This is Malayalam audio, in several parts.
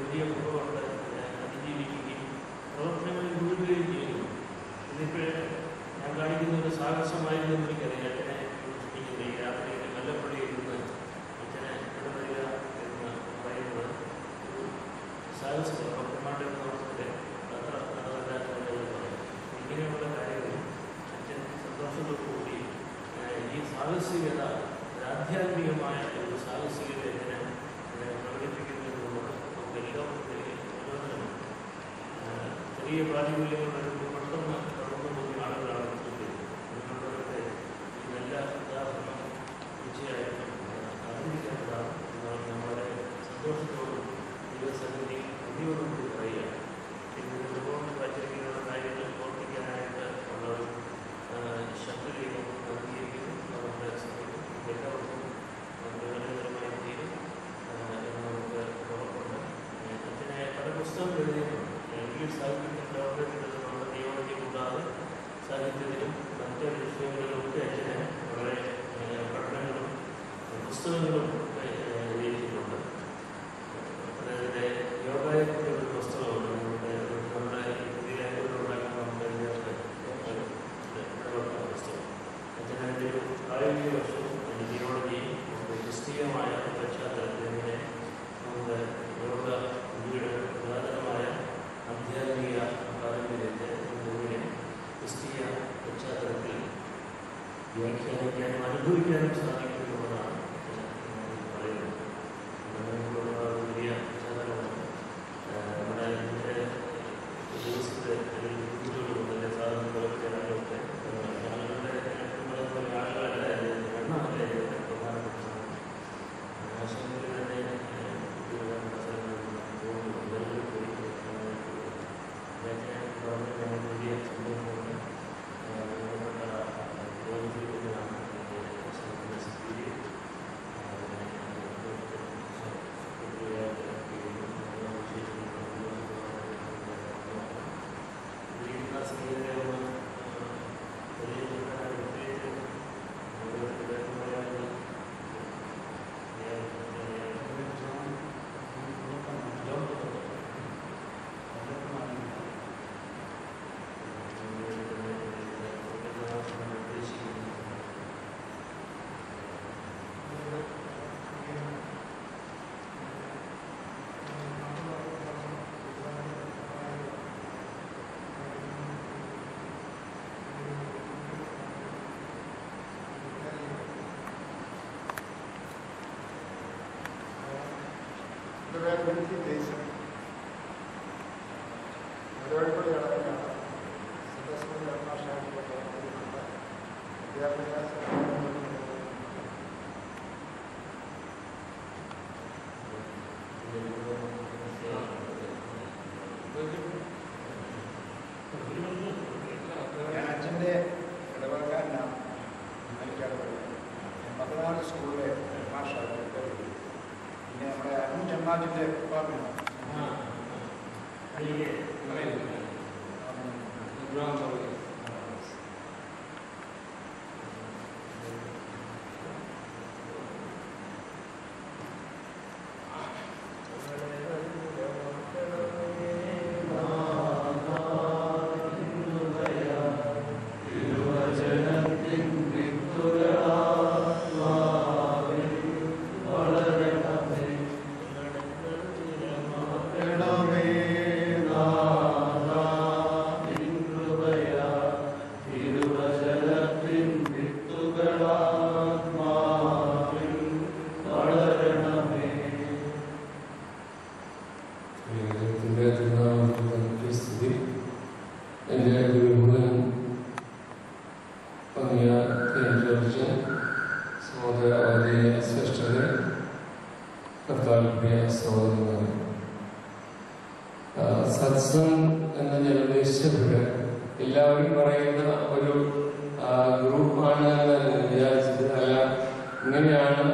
വലിയ കുറവുണ്ട് അതിജീവിക്കാൻ സാഹസികത, ആധ്യാത്മികമായ ഒരു സാഹസികത എങ്ങനെ പ്രകടിപ്പിക്കുന്നതിനുള്ള നമുക്ക് എല്ലാവർക്കും പ്രയോജനമാണ്. ചെറിയ പ്രാതികൂല്യങ്ങൾ വരുമ്പോൾ പെട്ടെന്ന് കടന്നു പോകുന്ന ആളുകളാണ് നിങ്ങളുടെയൊക്കെ ഈ നല്ല ഉദാഹരണം തീർച്ചയായിട്ടും അറിഞ്ഞിരിക്കേണ്ടതാണ് എന്നാണ് നമ്മുടെ സന്തോഷത്തോടും ദൈവസന്നിധി നന്ദിയോടും കൂടി പറയുകയാണ്. പിന്നെ ഒരുപാട് വച്ചിരിക്കുന്ന കാര്യങ്ങൾ ഓർമ്മിക്കാനായിട്ട് ഉള്ള ഒരു ശക്തിയും നൽകിയിരിക്കുന്നു. നമ്മുടെ എല്ലാവർക്കും പ്രയോജനകരമായി തീരും എന്ന് നമുക്ക് ഉറപ്പുണ്ട്. അതിനെ പല പുസ്തകങ്ങൾ എഴുതിയിട്ടുണ്ട്. ഇംഗ്ലീഷ് സാഹിത്യത്തിൽ ഡോക്ടറേറ്റ് എഴുതുന്നുണ്ട്. തിയോളജി കൂടാതെ സാഹിത്യത്തിലും മറ്റ് വിഷയങ്ങളിലുമൊക്കെ അച്ഛന് വളരെ പഠനങ്ങളും പുസ്തകങ്ങളും എഴുതിയിട്ടുണ്ട്. അതായത് യോഗയെക്കുറിച്ച് ഒരു പുസ്തകമുണ്ട്. നമ്മുടെ പുതിയ ലാംഗ്വേജിലുണ്ടാക്കാൻ നമുക്ക് പുസ്തകം അച്ഛനതിൻ്റെ ഒരു പ്രായോഗിക വശവും തിയോളജിയും ക്രിസ്തീയമായ പശ്ചാത്തലത്തിൽ ഇങ്ങനെ നമുക്ക് യോഗ ഇന്ത്യയുടെ പുരാതനമായ ആധ്യാത്മിക പാരമ്പര്യത്തെ മുഴുവനെ ക്രിസ്തീയ പശ്ചാത്തലത്തിൽ വ്യാഖ്യാനിക്കാനും അനുഭവിക്കാനും സാധിക്കുമെന്നുള്ളതാണ് പറയുന്നത്. അങ്ങനെയുള്ള വലിയ പശ്ചാത്തലമാണ്. നമ്മുടെ ദിവസത്തെ കുട്ടികളും നല്ല സാധനങ്ങളൊക്കെ ആളുകളൊക്കെ ആളുകളുടെ ആളുകളുടെ എണ്ണമല്ലേ പ്രധാനപ്പെട്ട ആശങ്കയിൽ തന്നെ വലിയ സംഭവങ്ങളുണ്ട്. ഞാൻ അച്ഛൻ്റെ ഇടവകക്കാരനാണ്. പത്തനാട് സ്കൂളിലെ മാഷാണ്. പിന്നെ നമ്മുടെ അഞ്ചമ്മാജിൻ്റെ ഡിപ്പാർട്ട്മെൻറ്റ് സത്സംഗ് എന്ന് ഞാൻ ഉദ്ദേശിച്ചത് എല്ലാവരും പറയുന്ന ഒരു ഗ്രൂപ്പാണ് എന്ന് വിചാരിച്ചത് അല്ല. ഇങ്ങനെയാണ്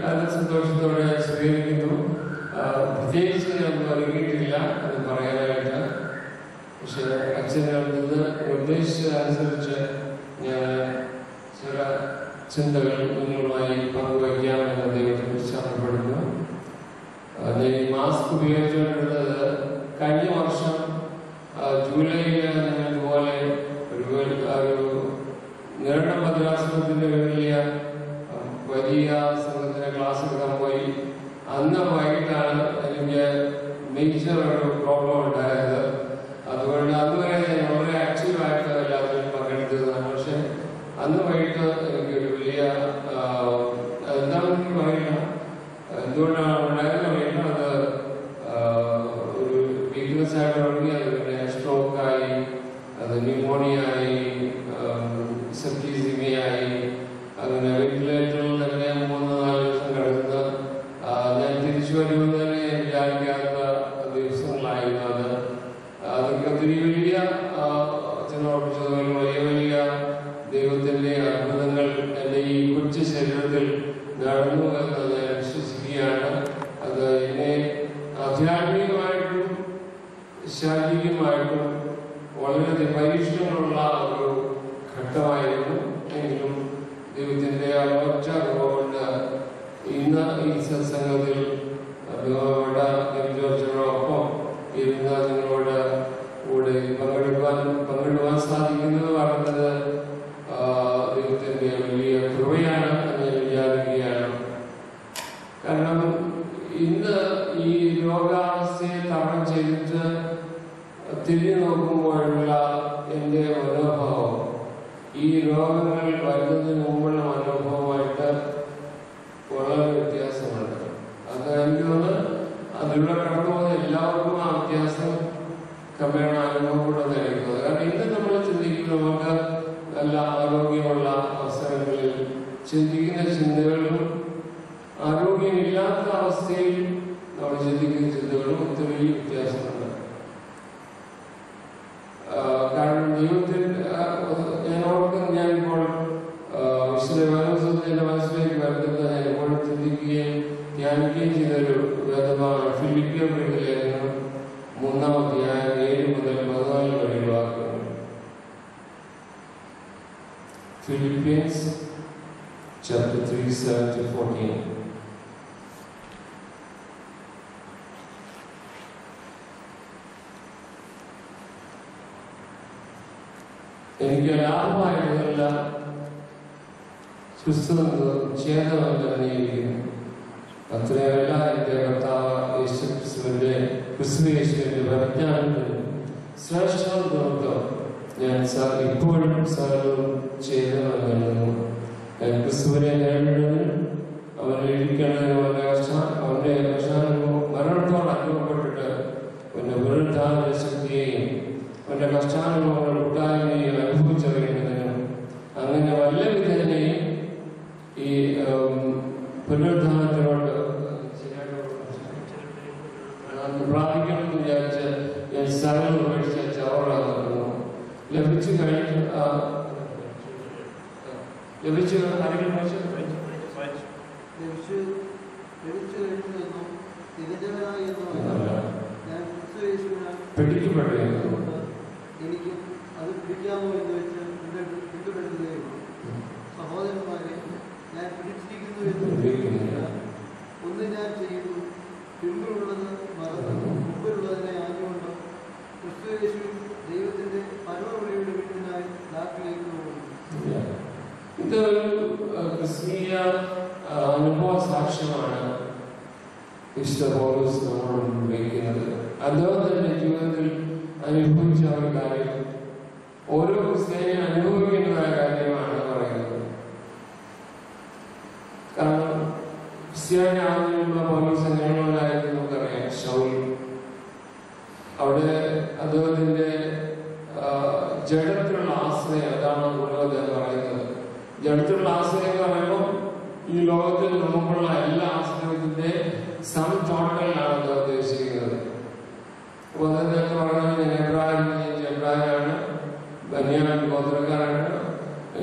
അത് സന്തോഷത്തോടെ സ്വീകരിക്കുന്നു. പ്രത്യേകിച്ച് ഞാൻ ഒരുങ്ങിയിട്ടില്ല അത് പറയാനായിട്ട്. പക്ഷെ അച്ഛനെ നിർദ്ദേശിച്ചതനുസരിച്ച് ഞാൻ ചില ചിന്തകൾ നിങ്ങളുമായി പങ്കുവയ്ക്കാമെന്ന് ദൈവത്തെ ഇഷ്ടപ്പെടുന്നു. ഞാൻ മാസ്ക് ഉപയോഗിച്ചുകൊണ്ടിരുന്നത് കഴിഞ്ഞ വർഷം ജൂലൈയിൽ ഞങ്ങൾ ഇതുപോലെ ഒരു നേരിട ഭദ്രാസനത്തിന്റെ വലിയ സംഘത്തിന്റെ ക്ലാസ് എടുക്കാൻ പോയി. അന്ന് വൈകിട്ടാണ് എനിക്ക് മേജർ ഒരു പ്രോബ്ലം ഉണ്ടായത്. അതുകൊണ്ട് അതുവരെ ഞാൻ വളരെ ആക്റ്റീവായിട്ട് എല്ലാത്തിനും പങ്കെടുത്തതാണ്. പക്ഷെ അന്ന് വൈകിട്ട് എനിക്കൊരു വലിയ സീരിയസ് ആയിട്ട് തുടങ്ങി. അത് പിന്നെ സ്ട്രോക്കായി, അത് ന്യൂമോണിയായി, സെപ്റ്റിസിമിയായി, അങ്ങനെ വെന്റിലേറ്ററിൽ തന്നെ 3-4 ദിവസം കിടന്ന് ഞാൻ തിരിച്ചു വരുമെന്ന് തന്നെ ഞാൻ വിചാരിക്കാത്ത ദിവസങ്ങളായിരുന്നു അത്. അതൊക്കെ ഒത്തിരി വലിയ അച്ഛനോർപ്പിച്ചതുപോലെ വലിയ ദൈവത്തിൻ്റെ അത്ഭുതങ്ങൾ എൻ്റെ ഈ കൊച്ചു ശരീരത്തിൽ നടന്നു എന്നത് ഞാൻ വിശ്വസിക്കുകയാണ്. അത് എന്നെ ആധ്യാത്മികമായിട്ടും ശാരീരികമായിട്ടും വളരെ പരീക്ഷണങ്ങളുള്ള ഒരു ഘട്ടമായിരുന്നു. എങ്കിലും ദൈവത്തിൻ്റെ ഒറ്റ കൊണ്ട് ഇന്ന് ഈ സത്സംഗത്തിൽ ജോർജിനോടൊപ്പം ഇരുന്ന് നിങ്ങളോട് കൂടെ പങ്കിടുവാൻ സാധിക്കുന്നത് പറയുന്നത് ദൈവത്തിൻ്റെ വലിയ കൃപയാണ് എന്ന് ഞാൻ വിചാരിക്കുകയാണ്. കാരണം ഇന്ന് ഈ രോഗാവസ്ഥയെ തരണം ചെയ്തിട്ട് തിരിഞ്ഞു നോക്കുമ്പോഴുള്ള എൻ്റെ മനോഭാവം ഈ രോഗങ്ങൾ വരുന്നതിന് മുമ്പുള്ള മനോഭാവമായിട്ട് വളരെ വ്യത്യാസമുണ്ട്. അത് എനിക്ക് തോന്നുന്നു അതിലൂടെ കടന്നു പോകുന്ന എല്ലാവർക്കും ആ വ്യത്യാസം ക്രമേണ അനുഭവപ്പെടുന്ന എനിക്കുന്നത്. കാരണം ഇന്ന് നമ്മൾ ചിന്തിക്കുന്നത് നമുക്ക് നല്ല ആരോഗ്യമുള്ള അവസരങ്ങളിൽ ചിന്തിക്കുന്ന ചിന്തകളും ആരോഗ്യമില്ലാത്ത അവസ്ഥയിൽ നമ്മൾ ചിന്തിക്കുന്ന ചിന്തകളും ഒത്തിരി വ്യത്യാസമുണ്ട്. കാരണം ജീവിതത്തിൽ ഞാനിപ്പോൾ വിശുദ്ധ മനസ്സിലേക്ക് വരുന്നത് ഞാൻ എപ്പോഴും ചിന്തിക്കുകയും ധ്യാനിക്കുകയും ചെയ്തൊരു വേദമാണ് ഫിലിപ്പിയർ ലേഖനം 3-ാം അധ്യായം 7 മുതൽ 14 വരെയുള്ള വാക്യങ്ങൾ. Philippians chapter 3:7-14. എനിക്ക് ലാഭമായതല്ല ഛേദമെന്നിരിക്കുന്നു. അത്രയല്ല എൻ്റെ കർത്താവ് യേശുക്രിസ്തുവിൻ്റെ പരിജ്ഞാനത്തിന് ശ്രേഷ്ഠം നിമിത്തം ഞാൻ ഇപ്പോഴും സകലവും ഛേദമെന്നു. ഞാൻ ക്രിസ്തുവിനെ നേരിടുന്നതിന് അവനെ ഇരിക്കുന്നതിന് അവൻ്റെ മരണത്തോട് അനുഭവപ്പെട്ടിട്ട് അവൻ്റെ പുനരുദ്ധാന ശക്തിയെയും അവൻ്റെ കഷ്ടാനുഭവങ്ങളുടെ കൂട്ടായ്മയും അനുഭവിച്ചറിയുന്നതിനും അങ്ങനെ വല്ല വിധേനയും ഈ പുനരുദ്ധാനത്തിനോട് പ്രാപിക്കണമെന്ന് വിചാരിച്ച് ഞാൻ സകലം ഉപേക്ഷിച്ച ചവറാകുന്നു. ലഭിച്ചു കഴിഞ്ഞു എനിക്കും അത് പിടിക്കാമോ എന്ന് വെച്ച് പിന്തുടരുന്നതേയുള്ളൂ. സഹോദരന്മാരെ, ഞാൻ പിടിച്ചിരിക്കുന്നു എന്ന് ഒന്ന് ഞാൻ ചെയ്യുന്നു, പിമ്പിലുള്ളത് മറന്നു മുമ്പിലുള്ളതിനെ ആഞ്ഞുകൊണ്ട് ക്രിസ്തുയേശുവിൽ ദൈവത്തിന്റെ പരമവിളിയുടെ വീട്ടിനായി നാട്ടിലേക്ക് പോകുന്നു. ഇതൊരു ക്രിസ്തീയ അനുഭവ സാക്ഷ്യമാണ് വിശുദ്ധ പൗലോസ് നമ്മളോട് ഉപയോഗിക്കുന്നത്. അദ്ദേഹത്തിന്റെ ജീവിതത്തിൽ അനുഭവിച്ച ഒരു കാര്യം ഓരോ ക്രിസ്ത്യാനിയും അനുഭവിക്കേണ്ടതായ കാര്യമാണ് പറയുന്നത്. കാരണം ക്രിസ്ത്യാനി ആദ്യമുള്ള പൗലോസ് എങ്ങനെയുണ്ടായിരുന്നു നമുക്കറിയാം. ശൗൽ അവിടെ അദ്ദേഹത്തിന്റെ ജഡത്തിലുള്ള ആശ്രയം, അതാണ് അദ്ദേഹം പറയുന്നത്. ജഡത്തിലുള്ള ആശ്രയം എന്ന് പറയുമ്പോൾ ഈ ലോകത്തിൽ നമുക്കുള്ള എല്ലാ ആശ്രയത്തിന്റെ സം ടോട്ടലാണ് അദ്ദേഹം ഉദ്ദേശിക്കുന്നത്. അപ്പോൾ അദ്ദേഹം പറയുന്നത് എബ്രാഹിമാണ്, ബന്യാമിൻ ഗോത്രക്കാരാണ്,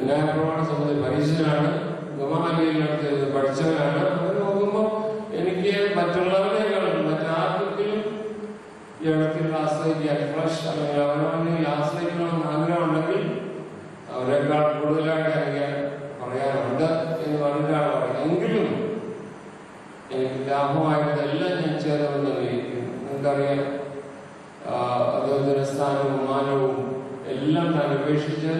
ന്യായപ്രമാണം സംബന്ധിച്ച് പരീക്ഷനാണ്, ഗമാലിയിൽ പഠിച്ചവനാണ്. അങ്ങനെ നോക്കുമ്പോൾ എനിക്ക് മറ്റുള്ളവരെക്കാളും മറ്റാർക്കെങ്കിലും ജഡത്തിൽ ആശ്രയിക്കാൻ ഫ്ലഷ് അല്ലെങ്കിൽ അവനവനിൽ ആശ്രയിക്കണമെന്ന് ആഗ്രഹമുണ്ടെങ്കിൽ അവരെക്കാൾ കൂടുതലായിട്ട് എനിക്ക് പറയാനുണ്ട് എന്ന് പറഞ്ഞിട്ടാണ് പറയുന്നത്. എങ്കിലും എനിക്ക് ലാഭമായതെല്ലാം ഞാൻ ചെയ്തതെന്ന് അറിയിക്കുന്നു. നിങ്ങൾക്കറിയാം, അദ്ദേഹത്തിന്റെ സ്ഥാനവും മാനവും എല്ലാം താൻ ഉപേക്ഷിച്ച്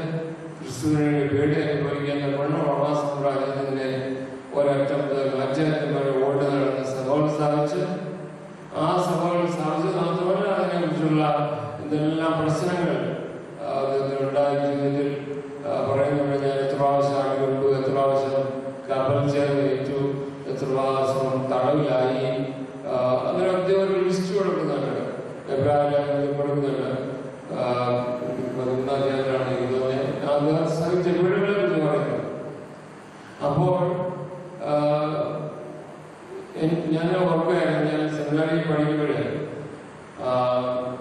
ക്രിസ്തുവിനെ പേടി അനുഭവിക്കുന്ന പെണ്ണുറവാ സാമ്രാജ്യത്തിന്റെ ഒരറ്റം മുതൽ മറ്ററ്റം വരെ ഓടി നടന്ന സഭകൾ സ്ഥാപിച്ച് ആ സഭകൾ സ്ഥാപിച്ചത് മാത്രമല്ല അതിനെക്കുറിച്ചുള്ള എന്തെല്ലാം പ്രശ്നങ്ങൾ അദ്ദേഹത്തിനുണ്ടായ ജീവിതത്തിൽ പറയുന്നത്. ഞാൻ എത്ര പ്രാവശ്യം ആഗ്രഹിച്ചു, എത്ര പ്രാവശ്യം കപ്പൽ ചേർന്നേറ്റു, എത്ര പ്രാവശ്യം തടവിലായി, അങ്ങനെ അദ്ദേഹം ഒരു ലിസ്റ്റ് കൊടുക്കുന്നുണ്ട്. എബ്രാഹിം കൊടുക്കുന്നുണ്ട്. 11-ാം തീയതിയാണ് അത് സഹിച്ച വീടുകളെ കുറിച്ച് പറയുന്നത്. അപ്പോൾ ഞാൻ ഓർക്കുകയായിരുന്നു, ഞാൻ സെമിനാറിൽ പഠിക്കുമ്പോഴേ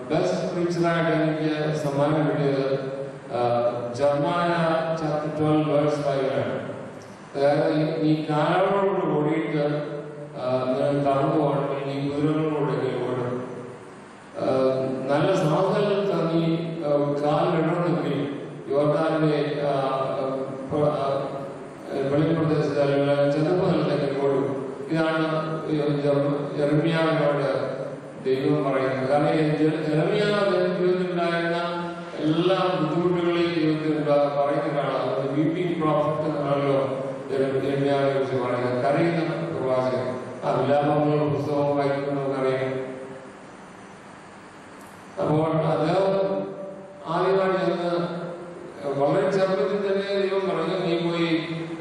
ബെസ്റ്റ് പ്രീച്ചറായിട്ട് എനിക്ക് സമ്മാനം കിട്ടിയത് ജർമാന ചാപ്റ്റർ 12 വേഴ്സ് 5 അതായത് ഈ കാലങ്ങളോട് ഓടിയിട്ട് നിങ്ങൾ തറന്നു പോകണമെങ്കിൽ നീ കുതിരകളോട് ഓടും. നല്ല സാധനങ്ങൾ തന്നി കാലിടണമെങ്കിൽ യോർദാന്റെ വെളിപ്രദേശത്ത് അല്ലെങ്കിൽ ചെറുപ്പങ്ങളിലേക്ക് ഓടും. ഇതാണ് യെരമ്യാവിനോട് ദൈവം പറയുന്നത്. കാരണം യെരമ്യാവ് ജീവിതത്തിലുണ്ടായിരുന്ന എല്ലാ ബുദ്ധിമുട്ടുകളെയും ജീവിതത്തിൽ പറയുന്നതാണ്. വീപ്പിംഗ് പ്രോഫിറ്റ് എന്നാണല്ലോ യെരമ്യാവിനെ കുറിച്ച് പറയുന്നത്. കരയുന്ന പ്രവാചകൻ. ആ വിലാപങ്ങൾ പുസ്തകം വായിക്കുമ്പോൾ നമുക്കറിയാം. അപ്പോൾ അത് ആദ്യമായിട്ട് ചെന്ന് വളരെ ചെറുപ്പത്തിൽ തന്നെ ദൈവം പറഞ്ഞു, നീ പോയി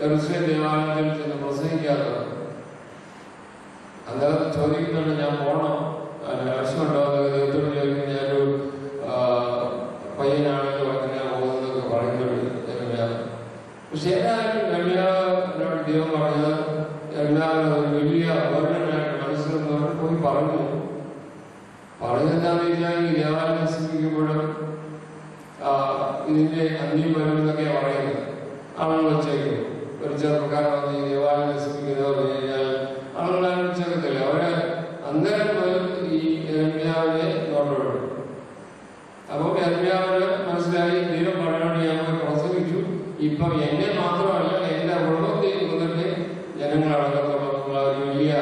യെരൂശലേം ദേവാലയത്തിൽ ചെന്ന് പ്രസംഗിക്കാതെ. അന്നേരം ചോദിക്കുന്നുണ്ട്, ഞാൻ പോകണം, ആവശ്യമുണ്ടോ? ദൈവത്തോട് ചോദിക്കും, ഞാനൊരു പയ്യനാണല്ലോ അങ്ങനെ പോകുന്നതൊക്കെ പറയുന്നുണ്ട്. പക്ഷെ ഏതായാലും യെരമ്യാവിനോട് ദൈവം പറഞ്ഞത്, യെരമ്യാവിന് ഒരു വലിയ ബർഡനായിട്ട് മനസ്സിലൊന്നും പോയി പറഞ്ഞെന്താണെന്ന് വെച്ചാൽ ഈ ദേവാലയം നശിപ്പിക്കുമ്പോഴും ഇതിന്റെ അന്യം വരുമെന്നൊക്കെയാണ് പറയുന്നത്. ആളുകൾ വെച്ചേക്കും. ഒരു ചെറുപ്പക്കാരൻ വന്ന് ഈ ദേവാലയം നശിപ്പിക്കുന്നത് പറഞ്ഞു കഴിഞ്ഞാൽ ആളുകളാരും വെച്ചേക്കത്തില്ല. അവര് അന്നേരം പോലും ഈ യെരമ്യാവിനെ നോട്ടമിടും. അപ്പോൾ യെരമ്യാവിന് മനസ്സിലായി, ദൈവം പറഞ്ഞോണ്ട് ഞാൻ പോയി പ്രസംഗിച്ചു, ഇപ്പം എന്നെ മാത്രമല്ല എന്റെ കുടുംബത്തെയും കൊന്നിട്ട് ജനങ്ങളടക്കത്തുള്ള ഒരു വലിയ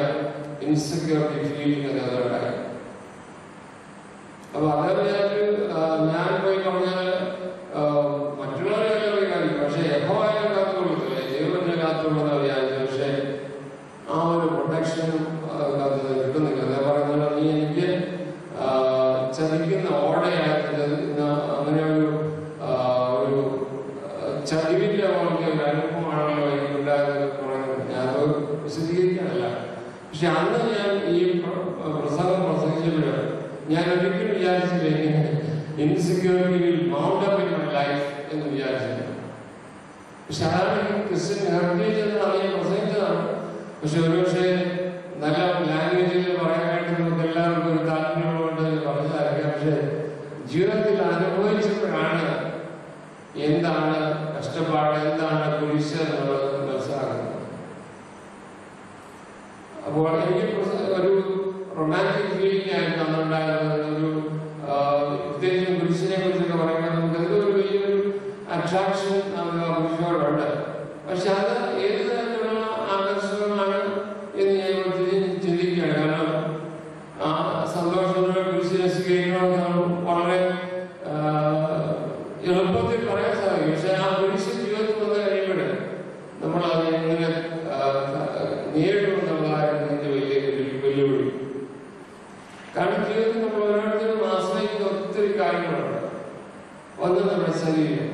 ഇൻസെക്യൂരിറ്റി ഫീലിംഗ് അതുണ്ടായി. അപ്പൊ അതേ ഞാൻ പോയി പറഞ്ഞാൽ മറ്റുള്ളവരെല്ലാം വിചാരിക്കും, പക്ഷെ യഹോവയെ കാത്തുകൊള്ളത്തില്ല, ദൈവത്തെ കാത്തുകൊള്ളുന്ന വിചാരിച്ചു. പക്ഷെ ആ ഒരു പ്രൊട്ടക്ഷനും കിട്ടുന്നില്ല. അതേ പറയുന്നത്, നീ എനിക്ക് ചതിക്കുന്ന ഓടയാക്കുന്നത് അങ്ങനെ ഒരു ചതിവിന്റെ പോലത്തെ ഒരു അനുഭവമാണല്ലോ എനിക്കുണ്ടായതെന്ന് പറയുന്നത്. ഞാനത് വിശദീകരിക്കാനല്ല. പക്ഷെ അന്ന് ഞാൻ ഈ പ്രസംഗിച്ചപ്പോഴാണ് ഞാൻ ഒരിക്കലും വിചാരിച്ചില്ല ഇങ്ങനെ insecurity will mount up in my life എന്ന് വിചാരിച്ചില്ല. പക്ഷെ അതാണ് ക്രിസ്ത്യൻ ഹെറിറ്റേജ് എന്നാണ് ഞാൻ പ്രസംഗിച്ചതാണ്. പക്ഷെ ഒരുപക്ഷെ നല്ല ലാംഗ്വേജിൽ പറയാനായിട്ട് നമുക്ക് എല്ലാവർക്കും ഒരു താല്പര്യമുണ്ട് പറഞ്ഞതായിരിക്കാം. പക്ഷെ ജീവിതത്തിൽ അനുഭവിച്ചപ്പോഴാണ് എന്താണ് കഷ്ടപ്പാട്, എന്താണ് കുരിശ് എന്നുള്ളത് മനസ്സിലാക്കുന്നത്. അപ്പോൾ എനിക്ക് ഒരു റൊമാൻറ്റിക് ഫീലിംഗ് ആയിരുന്നു അന്നുണ്ടായിരുന്നത്. ഒരു പ്രത്യേകിച്ചും കുരിശിനെ കുറിച്ചൊക്കെ പറയുമ്പോൾ നമുക്ക് എന്തോ ഒരു വലിയൊരു അട്രാക്ഷൻ കുരിശോടുണ്ട്. പക്ഷെ അത് ഏത് തരത്തിലുള്ള ആകർഷകമാണ് എന്ന് ഞാൻ ചിന്തിക്കുകയാണ്. കാരണം ആ സന്തോഷത്തോടെ കുരിശിനെ സ്വീകരിക്കണമെന്നാണ് വളരെ എളുപ്പത്തിൽ പറയാൻ സാധിക്കും. പക്ഷെ ആ കുരിശ് ജീവിതത്തിൽ വന്ന് കഴിയുമ്പോൾ നമ്മൾ അത് എങ്ങനെ നേരിടുമെന്നുള്ളതായിരുന്നു ഇതിന്റെ വലിയ വെല്ലുവിളി. കാരണം ജീവിതത്തിൽ നമ്മൾ ഓരോരുത്തരും ആശ്രയിക്കുന്ന ഒത്തിരി കാര്യങ്ങളുണ്ട്. ഒന്ന് നമ്മുടെ ശരീരം.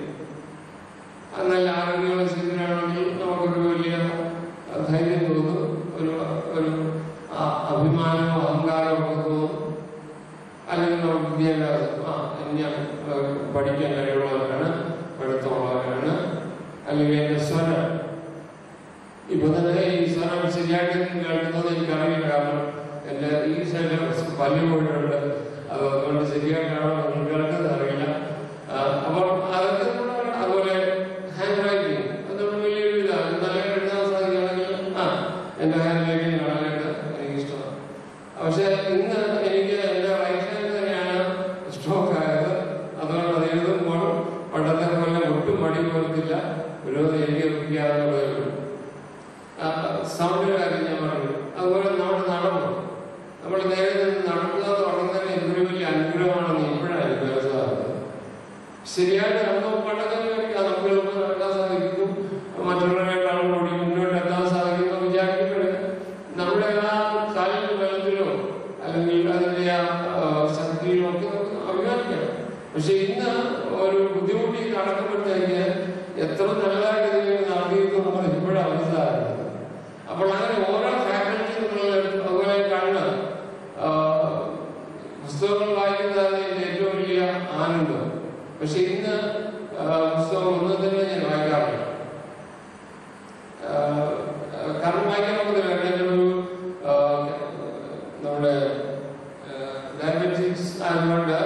നല്ല ആരോഗ്യമുള്ള ശരീരമാണെങ്കിൽ നമുക്കൊരു വലിയ ധൈര്യം തോന്നും, ഒരു അഭിമാനമോ അഹങ്കാരമോ ഒക്കെ തോന്നും. അല്ലെങ്കിൽ നമുക്ക് വിദ്യാഭ്യാസം, ഞാൻ പഠിക്കാൻ കഴിവുള്ളവരാണ്, പഠിത്തമുള്ളവരാണ്. അല്ലെങ്കിൽ എന്റെ സ്വരം, ഇപ്പൊ തന്നെ ഈ സ്വരം ശരിയായിട്ട് കേൾക്കുന്നത് എനിക്കറിയില്ല. കാരണം എന്റെ ഈ ശരീരം പല്ല് പോയിട്ടുണ്ട്. അതുകൊണ്ട് ശരിയായിട്ടാണോ നിങ്ങൾ കേൾക്കുന്നത് അറിയില്ല. അപ്പോൾ അതൊക്കെ അതുപോലെ ഹാൻഡ് റൈറ്റിംഗ് അതൊരു വലിയൊരു ഇതാണ്. നല്ല എഴുതാൻ സാധിക്കുകയാണെങ്കിൽ എന്റെ ഹാൻഡ് റൈറ്റിംഗ് കാണാനായിട്ട് എനിക്ക് ഇഷ്ടമാണ്. പക്ഷെ ഇന്ന് എനിക്ക് എന്റെ റൈറ്റ് ഹാൻഡ് തന്നെയാണ് സ്ട്രോക്ക് ആയത്. അതുകൊണ്ട് അത് എഴുതുമ്പോൾ പണ്ടത്തെ പോലെ ഒട്ടും മടി പോലത്തില്ല. വിരോധം ഏകീകരിപ്പിക്കാറുള്ളതേ ഉള്ളൂ. സൗണ്ടിന്റെ കാര്യം ഞാൻ പറഞ്ഞു. അതുപോലെ നമ്മൾ നേരെ നിന്ന് നടക്കുക തുടങ്ങുന്നതിന് എന്തൊരു വലിയ അനുഗ്രഹമാണെന്ന് ഇപ്പോഴായിരിക്കും മനസ്സിലാകുന്നത്. ശരിയായിട്ട് നമുക്ക് പണ്ടത്തെ നമുക്ക് എളുപ്പം നടക്കാൻ സാധിക്കും, മറ്റുള്ളവരെക്കാളും കൂടി മുന്നോട്ട് എത്താൻ സാധിക്കുമെന്ന് വിചാരിക്കുമ്പോൾ നമ്മുടെ ആ കാലിന്റെ ബലത്തിലോ അല്ലെങ്കിൽ അതിന്റെ ആ ശക്തിയിലോ ഒക്കെ നമുക്ക് അഭിമാനിക്കാം. പക്ഷെ ഇന്ന് ഒരു ബുദ്ധിമുട്ടി നടക്കുമ്പോഴത്തേക്ക് എത്ര നല്ലതായിട്ട് ഇതിലേക്ക് നടത്തിയിരുന്നു നമ്മൾ ഇപ്പോഴാണ് മനസ്സിലാക്കുന്നത്. അപ്പോൾ അങ്ങനെ ഓരോ ഫാക്കൽറ്റി നമ്മൾ അതുപോലെ കാണുക പുസ്തകങ്ങൾ വായിക്കുന്നതാണ് ഏറ്റവും പക്ഷെ ഇന്ന് പുസ്തകം ഒന്നും തന്നെ ഞാൻ വായിക്കാറില്ല. കാരണം വായിക്കാൻ നമുക്കറിയാം, നമ്മുടെ ഡയബറ്റീസ് ആയതുകൊണ്ട്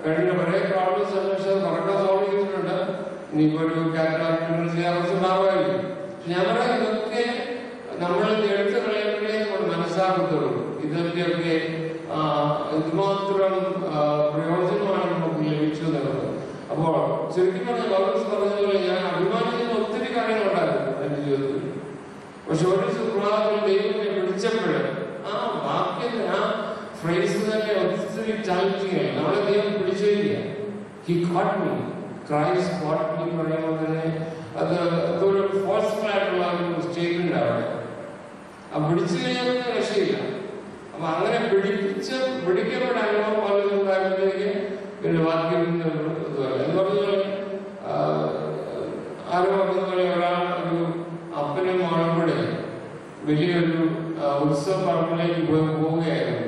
കഴിഞ്ഞ കുറേ പ്രോബ്ലംസ് അന്വേഷിച്ചത് കുറേ സോൾവ് ചെയ്തിട്ടുണ്ട്. ഇനിയിപ്പോൾ ഒരു കാറ്ററാക്ട് ചെയ്യാൻ കുറച്ചുണ്ടാവുമായിരിക്കും. പക്ഷെ ഞാൻ പറയാം, ഇതൊക്കെ നമ്മൾ എടുത്തു കളയുമ്പോഴേ നമ്മൾ മനസ്സിലാക്കത്തുള്ളൂ ഇതൊക്കെയൊക്കെ എന്തുമാത്രം പ്രയോജനമാണ് നമുക്ക് ലഭിച്ചു എന്നുള്ളത്. അപ്പോൾ ശരിക്കും പറഞ്ഞാൽ പൗലോസ് പറഞ്ഞതുപോലെ ഞാൻ അഭിമാനിക്കുന്ന ഒത്തിരി കാര്യങ്ങളുണ്ടായിരുന്നു എൻ്റെ ജീവിതത്തിൽ. പക്ഷെ ഒരു സുപ്രഭാതത്തിൽ ദൈവത്തെ പിടിച്ചപ്പോൾ ആ വാക്യം, ആ ഫ്രേസ് തന്നെ ഒത്തിരി ചാലഞ്ചിങ് ആയി. നമ്മളെ ദൈവം പിടിച്ചിരിക്കുക. He caught me, Christ caught me പറയുമ്പോൾ തന്നെ അത് ഒരു ഫോഴ്സ്ഫുൾ ആയിട്ടുള്ള ഒരു സ്റ്റേറ്റ്മെന്റ് ആണ്. ആ പിടിച്ചു കഴിഞ്ഞാൽ രക്ഷയില്ല. അപ്പൊ അങ്ങനെ പിടിക്കപ്പെട്ട അനുഭവം പലതും ഉണ്ടാകുമ്പോഴേക്ക് പിന്നെ വാക്യം ഇതുപോലെ എന്ന് പറഞ്ഞാൽ ആരോ പറഞ്ഞതുപോലെ ഒരാൾ ഒരു അപ്പനും മകളും കൂടെ വലിയൊരു ഉത്സവ പറമ്പിലേക്ക് പോവുകയായിരുന്നു.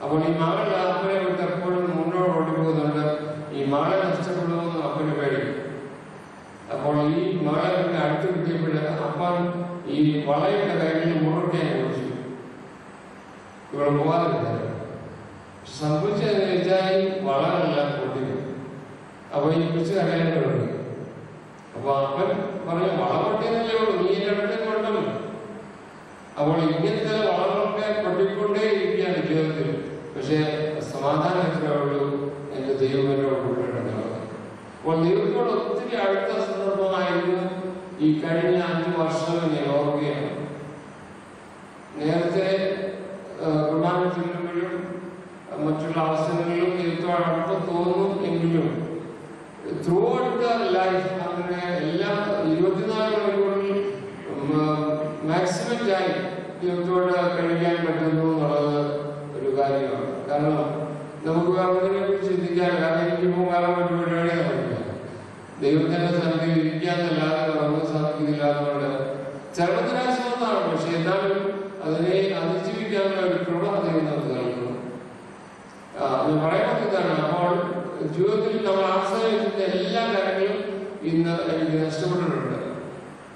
അപ്പോൾ ഈ മകൾ അപ്പനെ വിട്ട് എപ്പോഴും മുന്നോട്ട് ഓടിപ്പോകുന്നുണ്ട്. ഈ മകളെ നഷ്ടപ്പെടുമെന്ന് അപ്പന് പേടി. അപ്പോൾ ഈ മകളെ പിന്നെ അടുത്ത് കിട്ടിയപ്പോൾ അപ്പൻ ഈ വളയുടെ കയ്യിൽ മുറുക്കാൻ കുറിച്ചു ഇവിടെ പോകാറില്ല. സംഭവിച്ചതെന്ന് വെച്ചാൽ വളരെല്ലാം പൊട്ടിക്കും. അപ്പൊ ഈ കുറിച്ച് കരയാൻ തുടങ്ങി. അപ്പൊ അപ്പൻ പറഞ്ഞു, വള പൊട്ടിയെന്നല്ലേ ഉള്ളൂ, നീ എന്റെ അടുത്തേക്ക് കൊണ്ടല്ലോ. അപ്പോൾ ഇങ്ങനത്തെ വളമൊക്കെ പൊട്ടിക്കൊണ്ടേ ഇരിക്കുകയാണ് ജീവിതത്തിൽ. പക്ഷെ സമാധാനത്തിലേ ഉള്ളൂ എന്റെ ദൈവം എന്നോട് കൊണ്ടിട്ടുള്ളത്. അപ്പോൾ ദൈവത്തോട് ഒത്തിരി അടുത്ത സന്ദർഭമായിരുന്നു ഈ കഴിഞ്ഞ 5 വർഷം ഞാൻ ഓർക്കുകയാണ്. നേരത്തെ കുർബാന ചെല്ലുമ്പോഴും മറ്റുള്ള അവസരങ്ങളിലും ദൈവത്തോട് അടുപ്പം തോന്നും. എങ്കിലും ത്രൂ ഔട്ട് ലൈഫ് അങ്ങനെ എല്ലാ 24 മണിക്കൂറിൽ മാക്സിമം ടൈം ദൈവത്തോട് കഴിക്കാൻ പറ്റുന്നു എന്നുള്ളത് ഒരു കാര്യമാണ്. കാരണം നമുക്ക് അതിനെ കുറിച്ച് ചിന്തിക്കാൻ, കാരണം എനിക്കിപ്പോൾ കാലം മറ്റു പരിപാടിയാണ് പറ്റില്ല. ദൈവത്തിന്റെ സന്നിധിയിൽ ഇരിക്കാന്നല്ലാതെ നമുക്ക് സാധിക്കുന്നില്ല. അതുകൊണ്ട് ചർമ്മത്തിനാശമെന്നാണ്, പക്ഷെ എന്നാലും അതിനെ അതിജീവിക്കാനുള്ള ഒരു കൃപ ദൈവം നമുക്ക് നൽകുന്നു. ഞാൻ പറയാൻ ഇതാണ്, അപ്പോൾ ജീവിതത്തിൽ നമ്മൾ ആശ്രയിക്കുന്ന എല്ലാ കാര്യങ്ങളും ഇന്ന് എനിക്ക് നഷ്ടപ്പെട്ടിട്ടുണ്ട്.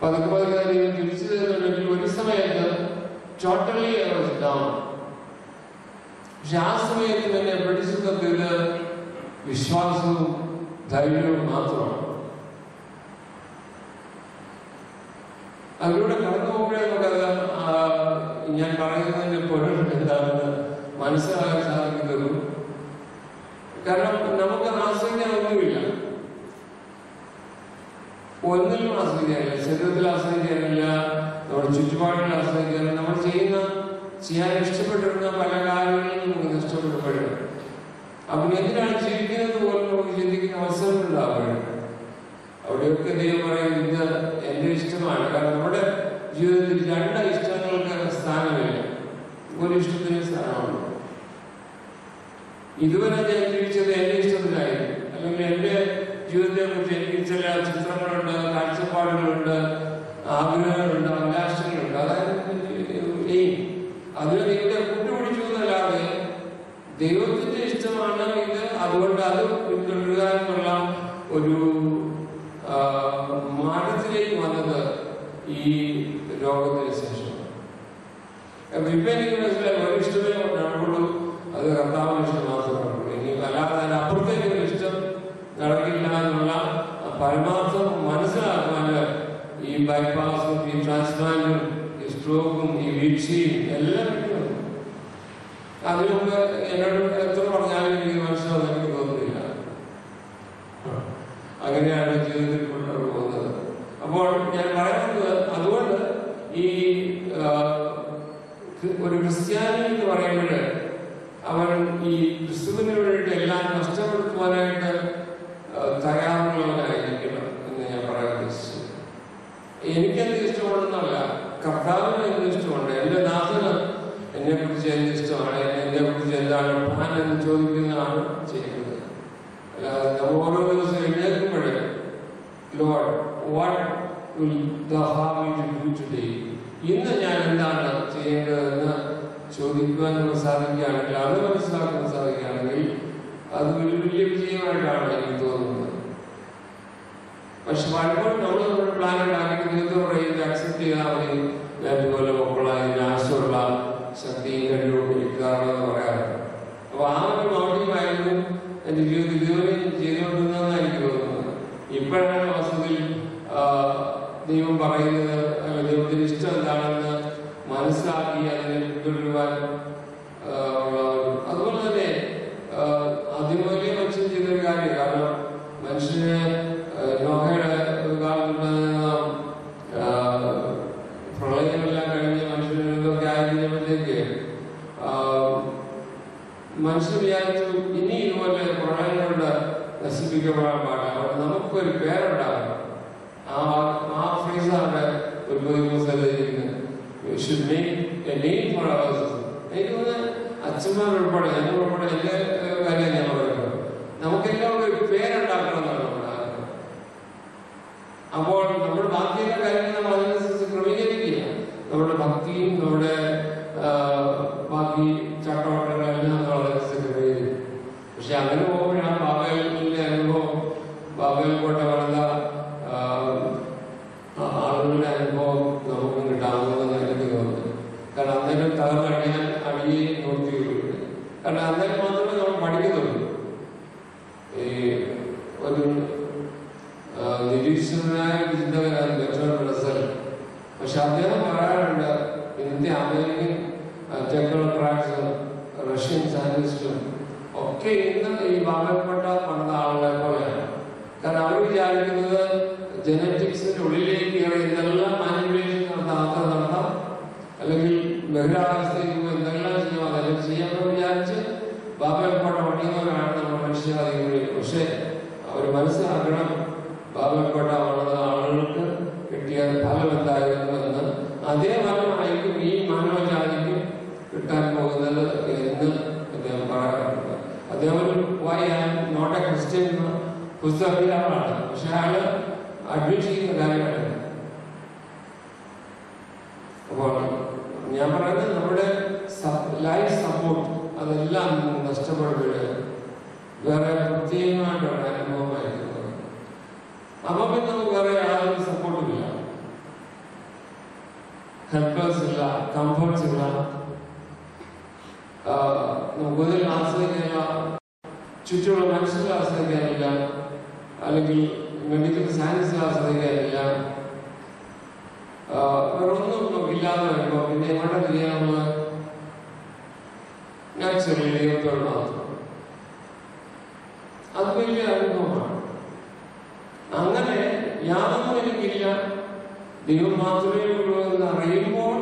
പതുക്കെ ദൈവം തിരിച്ചു തരുന്നുണ്ടെങ്കിൽ ഒരു സമയത്ത് ടോട്ടലി ഡൗൺ. പക്ഷെ ആ സമയത്ത് എന്നെ പിടിച്ചിരുന്നത് വിശ്വാസവും ധൈര്യവും മാത്രമാണ്. അതിലൂടെ കടന്നു പോകുമ്പോഴേ നമുക്കത് ഞാൻ പറയുന്നതിന്റെ പൊരുൾ എന്താണെന്ന് മനസ്സിലാക്കാൻ സാധിക്കുന്നത്. കാരണം നമുക്ക് ആശ്രയിക്കാൻ ഒന്നുമില്ല, ഒന്നിലും ആശ്രയിക്കാനില്ല. ശരീരത്തിൽ ആശ്രയിക്കാനില്ല, നമ്മുടെ ചുറ്റുപാടുകളിൽ ആശ്രയിക്കാനില്ല. നമ്മൾ ചെയ്യാൻ ഇഷ്ടപ്പെട്ടിരുന്ന പല കാര്യങ്ങളും നമുക്ക് നഷ്ടപ്പെട്ടപ്പെടും. അപ്പം എന്തിനാണ് ജീവിക്കുന്നത് പോലും നമുക്ക് ചിന്തിക്കുന്ന അവസരങ്ങളുണ്ടാവുകയാണ്. അവിടെയൊക്കെ ദൈവം പറയുന്നത് ഇത് എന്റെ ഇഷ്ടമാണ്. കാരണം നമ്മുടെ ജീവിതത്തിൽ 2 ഇഷ്ടങ്ങൾക്ക് സ്ഥാനമില്ല, ഒരു ഇഷ്ടത്തിന് സ്ഥാനമുണ്ട്. ഇതുവരെ ഞാൻ ജീവിച്ചത് എന്റെ ഇഷ്ടത്തിലായിരുന്നു, അല്ലെങ്കിൽ എന്റെ ജീവിതത്തെ കുറിച്ച് എനിക്ക് ചില ചിത്രങ്ങളുണ്ട്, കാഴ്ചപ്പാടുകളുണ്ട്, ആഗ്രഹങ്ങളുണ്ട്, അഭിലാഷങ്ങളുണ്ട്. അതായത് അതിന് ദൈവത്തെ കൂട്ടുപിടിച്ചു എന്നല്ലാതെ ദൈവത്തിന്റെ ഇഷ്ടമാണ് ഇത്, അതുകൊണ്ട് അത് പിന്തുടരുക എന്നുള്ള ഒരു മാർഗത്തിലേക്ക് വന്നത് ഈ രോഗത്തിന് ശേഷം. ഇപ്പൊ എനിക്ക് മനസ്സിലായി, ഒരു ഇഷ്ടമേ നടക്കുള്ളൂ, അത് കർത്താവിന് ഇഷ്ടം മാത്രമാണ്. ഇനി അല്ലാതെ അതിന് അപ്പുറത്തേക്ക് ഒരു ഇഷ്ടം നടക്കില്ല എന്നുള്ള പരമാർത്ഥം മനസ്സിലാക്കാന് ഈ ബൈപ്പാസും ഈ ട്രാൻസ്പ്ലാന്റും ഈ സ്ട്രോക്കും ഈ വീഴ്ചയും എല്ലാം കിട്ടുന്നു. അതിനുമുമ്പ് എന്നോട് എത്ര പറഞ്ഞാലും എനിക്ക് മനസ്സിലാവുന്ന എനിക്ക് തോന്നുന്നില്ല. അങ്ങനെയാണ് ജീവിതത്തിൽ കൊണ്ടുപോയി പോകുന്നത്. അപ്പോൾ ഞാൻ പറയുന്നത്, അതുകൊണ്ട് ഈ ഒരു ക്രിസ്ത്യാനി എന്ന് പറയുമ്പോൾ അവൻ ഈ ക്രിസ്തുവിന് വേണ്ടിയിട്ട് എല്ലാം നഷ്ടപ്പെടുത്തുവാനായിട്ട് തയ്യാറുള്ളവനായിരിക്കണം എന്ന് ഞാൻ പറയാൻ ഉദ്ദേശിച്ചത്. എനിക്കെന്ത് ഇഷ്ടമുണ്ടെന്നല്ല, കർത്താവിന് എന്ത് ഇഷ്ടമുണ്ട്, എന്റെ നാഥന് എന്നെ കുറിച്ച് എന്ത് ഇഷ്ടമാണ്, എന്നെ കുറിച്ച് എന്താണ് പ്ലാൻ എന്ന് ചോദിക്കുന്നതാണ് ചെയ്യുന്നത്. അല്ലാതെ നമ്മൾ ഓരോ ദിവസം എഴുന്നേൽക്കുമ്പോഴേ Lord what will the have me to do today, ഇന്ന് ഞാൻ എന്താണ് ചെയ്യേണ്ടതെന്ന് ചോദിക്കുവാൻ നമുക്ക് സാധിക്കുകയാണെങ്കിൽ, അത് മനസ്സിലാക്കാൻ സാധിക്കുകയാണെങ്കിൽ അത് വലിയ വിജയമായിട്ടാണ് എനിക്ക് തോന്നുന്നത്. പക്ഷെ പലപ്പോഴും നമ്മൾ നമ്മുടെ പ്ലാൻ ഉണ്ടാക്കി നിങ്ങൾക്ക് പറയുന്നത് അക്സെപ്റ്റ് ചെയ്താൽ മതി, അതുപോലെ മക്കളായി ആശയുള്ള ശക്തിയും കഴിവും ഇരിക്കാറെന്ന് പറയാറുണ്ട്. അപ്പൊ ആ ഒരു മോട്ടീവായിരുന്നു എൻ്റെ ജീവിതത്തിൽ ഇതുവരെ ചെയ്തുകൊണ്ടിരുന്നതെന്ന് എനിക്ക് തോന്നുന്നത്. ഇപ്പോഴാണ് വാസ്തവത്തിൽ ദൈവം പറയുന്നത് ദൈവത്തിന് ഇഷ്ടം എന്താണെന്ന് മനസ്സിലാക്കി അതിനെ പിന്തുടരുവാൻ. അതുപോലെ തന്നെ അതിമൂല്യം മനുഷ്യൻ ചെയ്തൊരു കാര്യം, കാരണം മനുഷ്യനെ നോഹയുടെ കാലത്തുണ്ടായിരുന്ന പ്രളയമെല്ലാം കഴിഞ്ഞ് മനുഷ്യനൊക്കെ ആയിരിക്കുമ്പോഴത്തേക്ക് മനുഷ്യൻ വിചാരിച്ചു ഇനി ഇതുപോലെ പ്രളയം കൊണ്ട് നശിപ്പിക്കപ്പെടാൻ പാടില്ല, അവിടെ നമുക്കൊരു പേരുണ്ടാകണം. ആ ഫ്രേസാണ് ഒരു പുസ്തകത്തിലിരിക്കുന്നത്. എനിക്ക് തോന്നുന്നത് അച്ഛന്മാർ ഉൾപ്പെടെ ഞങ്ങൾ ഉൾപ്പെടെ എല്ലാ കാര്യം ഞാൻ പറയുന്നത് നമുക്കെല്ലാം ഒരു പേരുണ്ടാക്കണം എന്നാണ് നമ്മുടെ ആഗ്രഹം. അപ്പോൾ നമ്മുടെ ബാക്കിയുള്ള കാര്യങ്ങൾ നമ്മൾ അതിനനുസരിച്ച് ക്രമീകരിക്കുക. നമ്മുടെ ഭക്തിയും നമ്മുടെ ബാക്കി ചട്ടവട്ടങ്ങളെല്ലാം നമ്മൾ അതനുസരിച്ച് ക്രമീകരിക്കും. പക്ഷെ അങ്ങനെ പോകുമ്പോഴാണ് ബാബയിലെ അനുഭവം, ബാബയിൽ കോട്ട വളർന്ന ആളുകളുടെ അനുഭവം നമുക്ക് കിട്ടാവുന്നതെന്ന് എനിക്ക് തോന്നുന്നു. കാരണം അന്നേരം തകർന്നടിയാൻ അടിയെ നോക്കിയിട്ടുണ്ട്. കാരണം അന്നേരം മാത്രമേ നമ്മൾ പഠിക്കുന്നുള്ളൂ. ഈ ഒരു നിരീക്ഷണനായ ചിന്തകനാണ് ബെർട്രാൻഡ് റസ്സൽ. പക്ഷെ അദ്ദേഹം പറയാറുണ്ട് ഇന്നത്തെ അമേരിക്കൻ ടെക്നോക്രാറ്റ്സും റഷ്യൻ സയന്റിസ്റ്റും ഒക്കെ ഇന്ന് ഈ ബാബൽപ്പെട്ട പണിത ആളുകളെ പോലെയാണ്. കാരണം അവർ വിചാരിക്കുന്നത് ജനറ്റിക്സിന്റെ ഉള്ളിലേക്ക് കയറി എന്തെല്ലാം മാനിപ്പുലേഷൻ നടത്താം, അല്ലെങ്കിൽ ബഹിരാകാശത്തേക്ക് എന്തെല്ലാം ചെയ്യും അതെല്ലാം ചെയ്യാമെന്ന് വിചാരിച്ച് ബാബൽപ്പെട്ട പണിയുന്നവരാണ് നമ്മുടെ മനുഷ്യരാധികൾ. പക്ഷെ അവർ മനസ്സിലാക്കണം ബാബൽപ്പെട്ട പണിത ആളുകൾക്ക് കിട്ടിയ ഫലം എന്തായിരുന്നു എന്ന്. അതേ ഫലമായിരിക്കും ഈ മാനവജാതിക്ക് കിട്ടാൻ പോകുന്നത് എന്ന് അദ്ദേഹം പറയാറുണ്ട്. അദ്ദേഹം why I am not a Christian പുസ്തകത്തിലാണ്, പക്ഷെ അയാള് അഡ്മിറ്റ് ചെയ്യുന്ന കാര്യമാണ്. അപ്പോൾ ഞാൻ പറയുന്നത് നമ്മുടെ ലൈഫ് സപ്പോർട്ട് അതെല്ലാം നഷ്ടപ്പെടുകയാണ്. വേറെ പ്രത്യേകമായിട്ടാണ് അനുഭവമായിരിക്കുന്നത്. അപ്പൊ പിന്നെ നമുക്ക് വേറെ യാതൊരു സപ്പോർട്ടുമില്ല, ഹെൽപ്പേഴ്സ് ഇല്ല, കംഫർട്ട്സ് ഇല്ല, നമുക്ക് ഒന്നിൽ ആശ്രയിക്കാനുള്ള ചുറ്റുമുള്ള മനുഷ്യരെ ആശ്രയിക്കാനില്ല, അല്ലെങ്കിൽ മെഡിക്കൽ സയൻസിൽ ആശ്രയിക്കാനില്ല. വേറൊന്നും നമുക്കില്ലാതെ വരുമ്പോൾ പിന്നെ എവിടെ ചെയ്യാനുള്ള നാച്ചുറൽ ദൈവത്തോട് മാത്രം. അത് വലിയ അനുഭവമാണ്. അങ്ങനെ യാതൊന്നും എനിക്കില്ല, ദൈവം മാത്രമേ ഉള്ളൂ എന്ന് അറിയുമ്പോൾ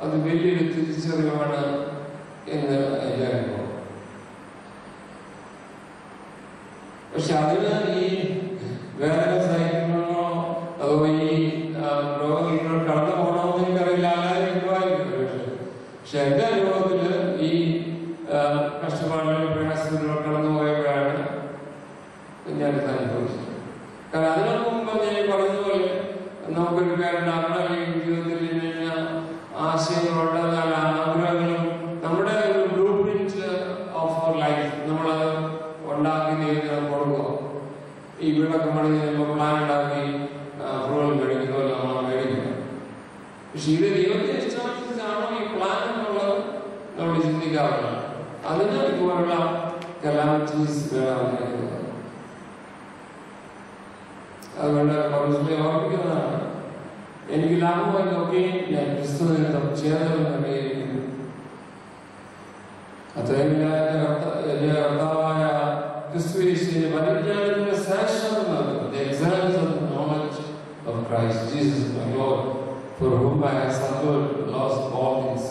അത് വലിയൊരു തിരിച്ചറിവാണ് എന്ന് എൻ്റെ അനുഭവം. പക്ഷെ അതിന് ഈ വേദന സഹിക്കണമെന്നോ അതോ ഈ രോഗങ്ങൾ കടന്നു പോകണമെന്ന് എനിക്കറിയില്ല, ആരും അനുഭവമായിരിക്കും. പക്ഷെ എൻ്റെ അനുഭവത്തിൽ ഈ കഷ്ടപ്പാടുകൾ പ്രയാസങ്ങൾ കടന്നു പോയപ്പോഴാണ് ഞാനിത് അനുഭവിച്ചത്. കാരണം അതിനു മുമ്പ് ഞാൻ പറഞ്ഞതുപോലെ നമുക്കൊരു പേരുണ്ടാക്കണം, അല്ലെങ്കിൽ ജീവിതത്തിൽ ഇന്ന ആശയങ്ങളുണ്ട്, ആഗ്രഹങ്ങളും നമ്മുടെ ഒരു blueprint of our life നമ്മളത് ഉണ്ടാക്കി ദൈവത്തിന് കൊടുക്കുക. ഈ വീടൊക്കെ പണി ചെയ്യുമ്പോൾ പ്ലാൻ ഉണ്ടാക്കി അപ്രൂവൽ മേടിക്കുന്നതല്ല നമ്മൾ മേടിക്കുക. പക്ഷെ ഇത് ദൈവത്തെ ഇഷ്ടമനുസരിച്ചാണോ ഈ പ്ലാൻ എന്നുള്ളത് നമ്മൾ ചിന്തിക്കാറില്ല. അതിന് ഇതുപോലുള്ള കലാമിറ്റീസ് വരാമെന്നിരിക്കുന്നത്. അതുകൊണ്ട് കുറച്ചുകൂടി ഓർമ്മിക്കുന്നതാണ്, എനിക്ക് ലാഭമായി നോക്കി ഞാൻ ക്രിസ്തുവിനോട് ചേർന്ന് ക്രമീകരിക്കുന്നു. അത്രയും എന്റെ കർത്താവായ ക്രിസ്തുവിന്റെ പരിജ്ഞാനത്തിന്റെ സാക്ഷാത്കാരം നൽകുന്നു. The exams of the knowledge of Christ Jesus my Lord, for whom I have suffered loss of all things.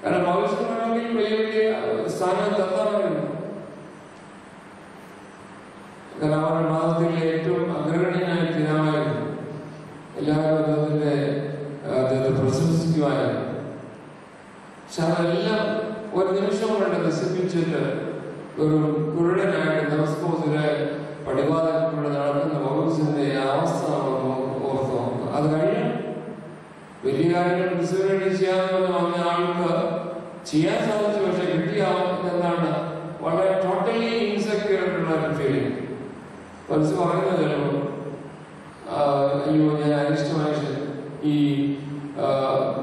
കാരണം പൗരസ്ത്യമാണെങ്കിൽ വലിയ വലിയ സ്ഥാനം തത്താറുണ്ട്. കാരണം അവരുടെ മതത്തിലെ ഏറ്റവും അഗ്രഗണ്യനായ പിതാവായിരുന്നു. എല്ലാവരും അദ്ദേഹത്തെ പ്രശംസിക്കുവാനായിരുന്നു. പക്ഷെ അതെല്ലാം ഒരു നിമിഷം കൊണ്ട് നശിപ്പിച്ചിട്ട് ഒരു കുരുടനായിട്ട് ദമസ്കോസിലെ പടിവാതിൽക്കൂടെ നടക്കുന്ന പൗലോസിന്റെ അവസ്ഥ ഓർത്ത് നോക്കുക. അത് കഴിഞ്ഞ് വലിയ കാര്യങ്ങൾ ക്രിസ്തുവിന് വേണ്ടി ചെയ്യാമെന്ന് പറഞ്ഞ ആൾക്ക് ചെയ്യാൻ സാധിച്ചു. പക്ഷെ കിട്ടിയ മനസ്സ് പറയുന്നതല്ലോ അയ്യോ ഞാൻ അനിഷ്ടമായ ഈ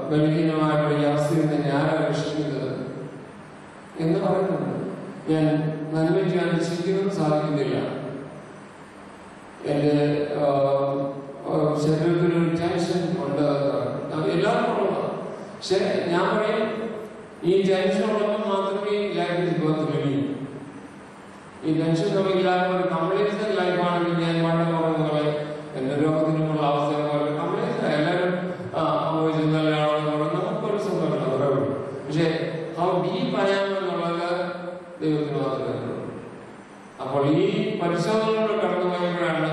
ബലഹീനമായിട്ടുള്ള ഈ അവസ്ഥയിൽ നിന്ന് ഞാനാണ് രക്ഷിക്കുന്നത് എന്ന് പറയുന്നുണ്ട്. ഞാൻ നന്മ ചെയ്യാൻ ശരിക്കും സാധിക്കുന്നില്ല, എൻ്റെ ശരീരത്തിലൊരു ടെൻഷൻ ഉണ്ട്, എല്ലാവർക്കും ഉള്ളതാണ്. പക്ഷെ ഞാൻ പറയും ഈ ടെൻഷൻ ഉള്ളപ്പോൾ മാത്രമേ ലൈഫിൽ പോകാൻ കഴിയൂ. ഈ ടെൻഷൻ നമുക്കില്ലാത്ത ഒരു കംപ്ലീറ്റ് ലൈഫാണെങ്കിൽ ഞാൻ പണ്ട് പറയുന്ന പോലെ എൻ്റെ രോഗത്തിനുമുള്ള അവസ്ഥ കംപ്ലീറ്റ് എല്ലാവരും നല്ലതാണെന്ന് പറഞ്ഞാൽ നമുക്കൊരു സുഖമല്ല പറയുള്ളൂ. പക്ഷെ ഹൗ ഡീപ്പ് ആയാമെന്നുള്ളത് ദൈവത്തിന് മാത്രമേ ഉള്ളൂ. അപ്പോൾ ഈ പരിശോധനകൾ കടന്നു പോയപ്പോഴാണ്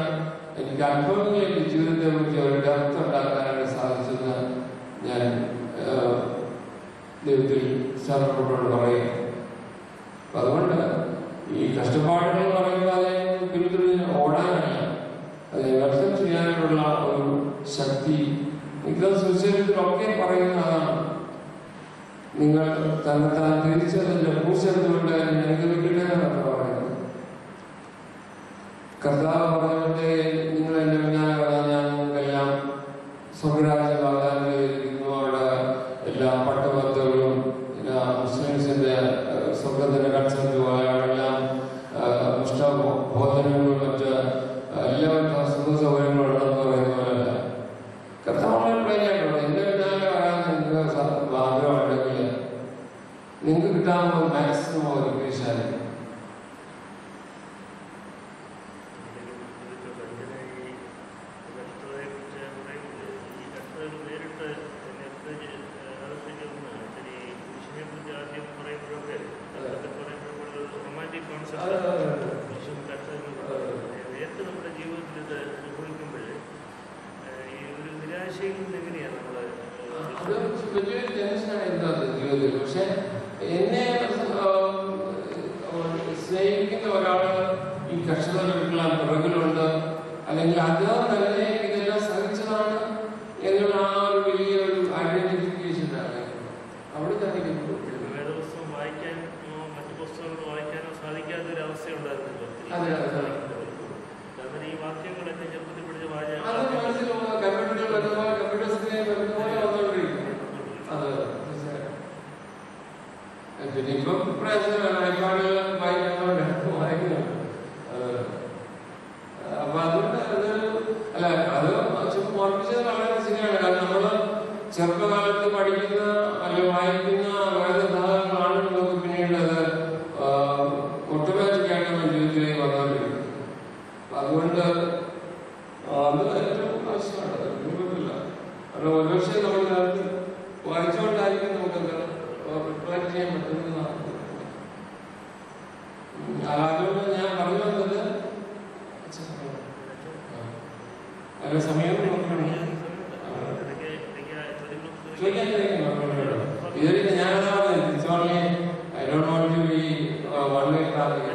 എനിക്ക് അത്ഭുതങ്ങൾ എൻ്റെ ജീവിതത്തെ കുറിച്ച് ഒരു ഡെപ്ത് ഉണ്ടാക്കാനായിട്ട് സാധിച്ചെന്ന് ഞാൻ ദൈവത്തിൽ ശരണപ്പെട്ടോട് പറയുക. അപ്പം അതുകൊണ്ട് ഈ കഷ്ടപ്പാടുകൾ എന്ന് പറയുമ്പോൾ അതിനെ പിന്തുടർന്ന് ഓടാനല്ല, അത് വ്യക്തം ചെയ്യാനുള്ള ഒരു ശക്തി എനിക്ക് സുവിശേഷത്തിലൊക്കെ പറയുന്നതാണ്. നിങ്ങൾ തന്നെത്താൻ തിരിച്ചതിന്റെ കൂസെടുത്തുകൊണ്ട് അനുഗ്രഹിക്കട്ടെന്നാണ് പറയുന്നത്. കർത്താവ് പറഞ്ഞിട്ട് നിങ്ങൾ എന്റെ പിന്നാലെ വന്നാൽ ഞാൻ നിങ്ങൾക്കെല്ലാം സ്വർഗരാജ്യം വാഗ്ദാനം ചെയ്തിരിക്കുന്നു. അവിടെ എല്ലാ പട്ടുപത്തുകളും മുസ്ലിംസിന്റെ സ്വർഗത്തിന്റെ കൺസെപ്റ്റ് പോലെ അവിടെല്ലാം ഭോജനങ്ങളും മറ്റ് എല്ലാവർക്കും സുഖ സൗകര്യങ്ങളും ഉണ്ടെന്ന് പറയുന്ന പോലെയല്ല. കർത്താവ് പ്ലേനായിട്ടുണ്ട്. എന്റെ പിന്നാലെ വരാൻ നിങ്ങൾക്ക് ആഗ്രഹമുണ്ടെങ്കിൽ നിങ്ങൾക്ക് കിട്ടാവുന്ന മാക്സിമം ഒരു പേശാലും നമ്മുടെ ജീവിതത്തിൽ ഇത് അനുഭവിക്കുമ്പോൾ ഈ ഒരു നിരാശയിൽ നിന്ന് എങ്ങനെയാണ് നമ്മള് വലിയൊരു ടെൻഷനാണ് എന്താ ജീവിതത്തിൽ. പക്ഷെ എന്നെ സ്നേഹിക്കുന്ന ഒരാള് ഈ കർഷകർക്കെല്ലാം പുറകിലുണ്ട്, അല്ലെങ്കിൽ അദ്ദേഹം തന്നെ ഇതെല്ലാം സഹിച്ചതാണ് എന്നുള്ള ആ ഒരു വലിയൊരു ഐഡന്റിഫിക്കേഷനാണ് അവിടെ തന്നെ. വേദപുസ്തകം വായിക്കാനോ മറ്റു പുസ്തകങ്ങൾ വായിക്കാനോ സാധിക്കാത്ത ഒരു അവസ്ഥ ഉണ്ടായിരുന്നല്ലോ. കാരണം ഈ വാക്യങ്ങളൊക്കെ ചെറുപ്പത്തിൽ പഠിച്ച പിന്നെ ഇപ്പം ഐപാഡുകൾ വായിക്കുന്നുണ്ട്. അപ്പൊ അതുകൊണ്ട് അല്ല അത് ഓർമ്മിച്ചത് വളരെ ശരിയാണ്. കാരണം നമ്മള് ചെറുപ്പകാലത്ത് പഠിക്കുന്ന അല്ലെങ്കിൽ വായിക്കുന്ന വേദഭാഗങ്ങളാണ് നമുക്ക് പിന്നീട് അത് ഓട്ടോമാറ്റിക്കായിട്ട് നമ്മുടെ ജീവിതത്തിലേക്ക് വന്നുകൊണ്ടിരിക്കും. അതുകൊണ്ട് അത് ഏറ്റവും ആവശ്യമാണ്. കുഴപ്പമില്ല. കാരണം ഒരുപക്ഷെ നമ്മൾ വായിച്ചുകൊണ്ടായിരിക്കും നമുക്കത് റിഫ്ലക്ട് ചെയ്യാൻ പറ്റുന്നതാണ്. അതുകൊണ്ട് ഞാൻ പറഞ്ഞു വന്നത് അല്ല സമയം ചോദിക്കാൻ ഇതിൽ ഞാനതാണ് I don't want to be one way traffic.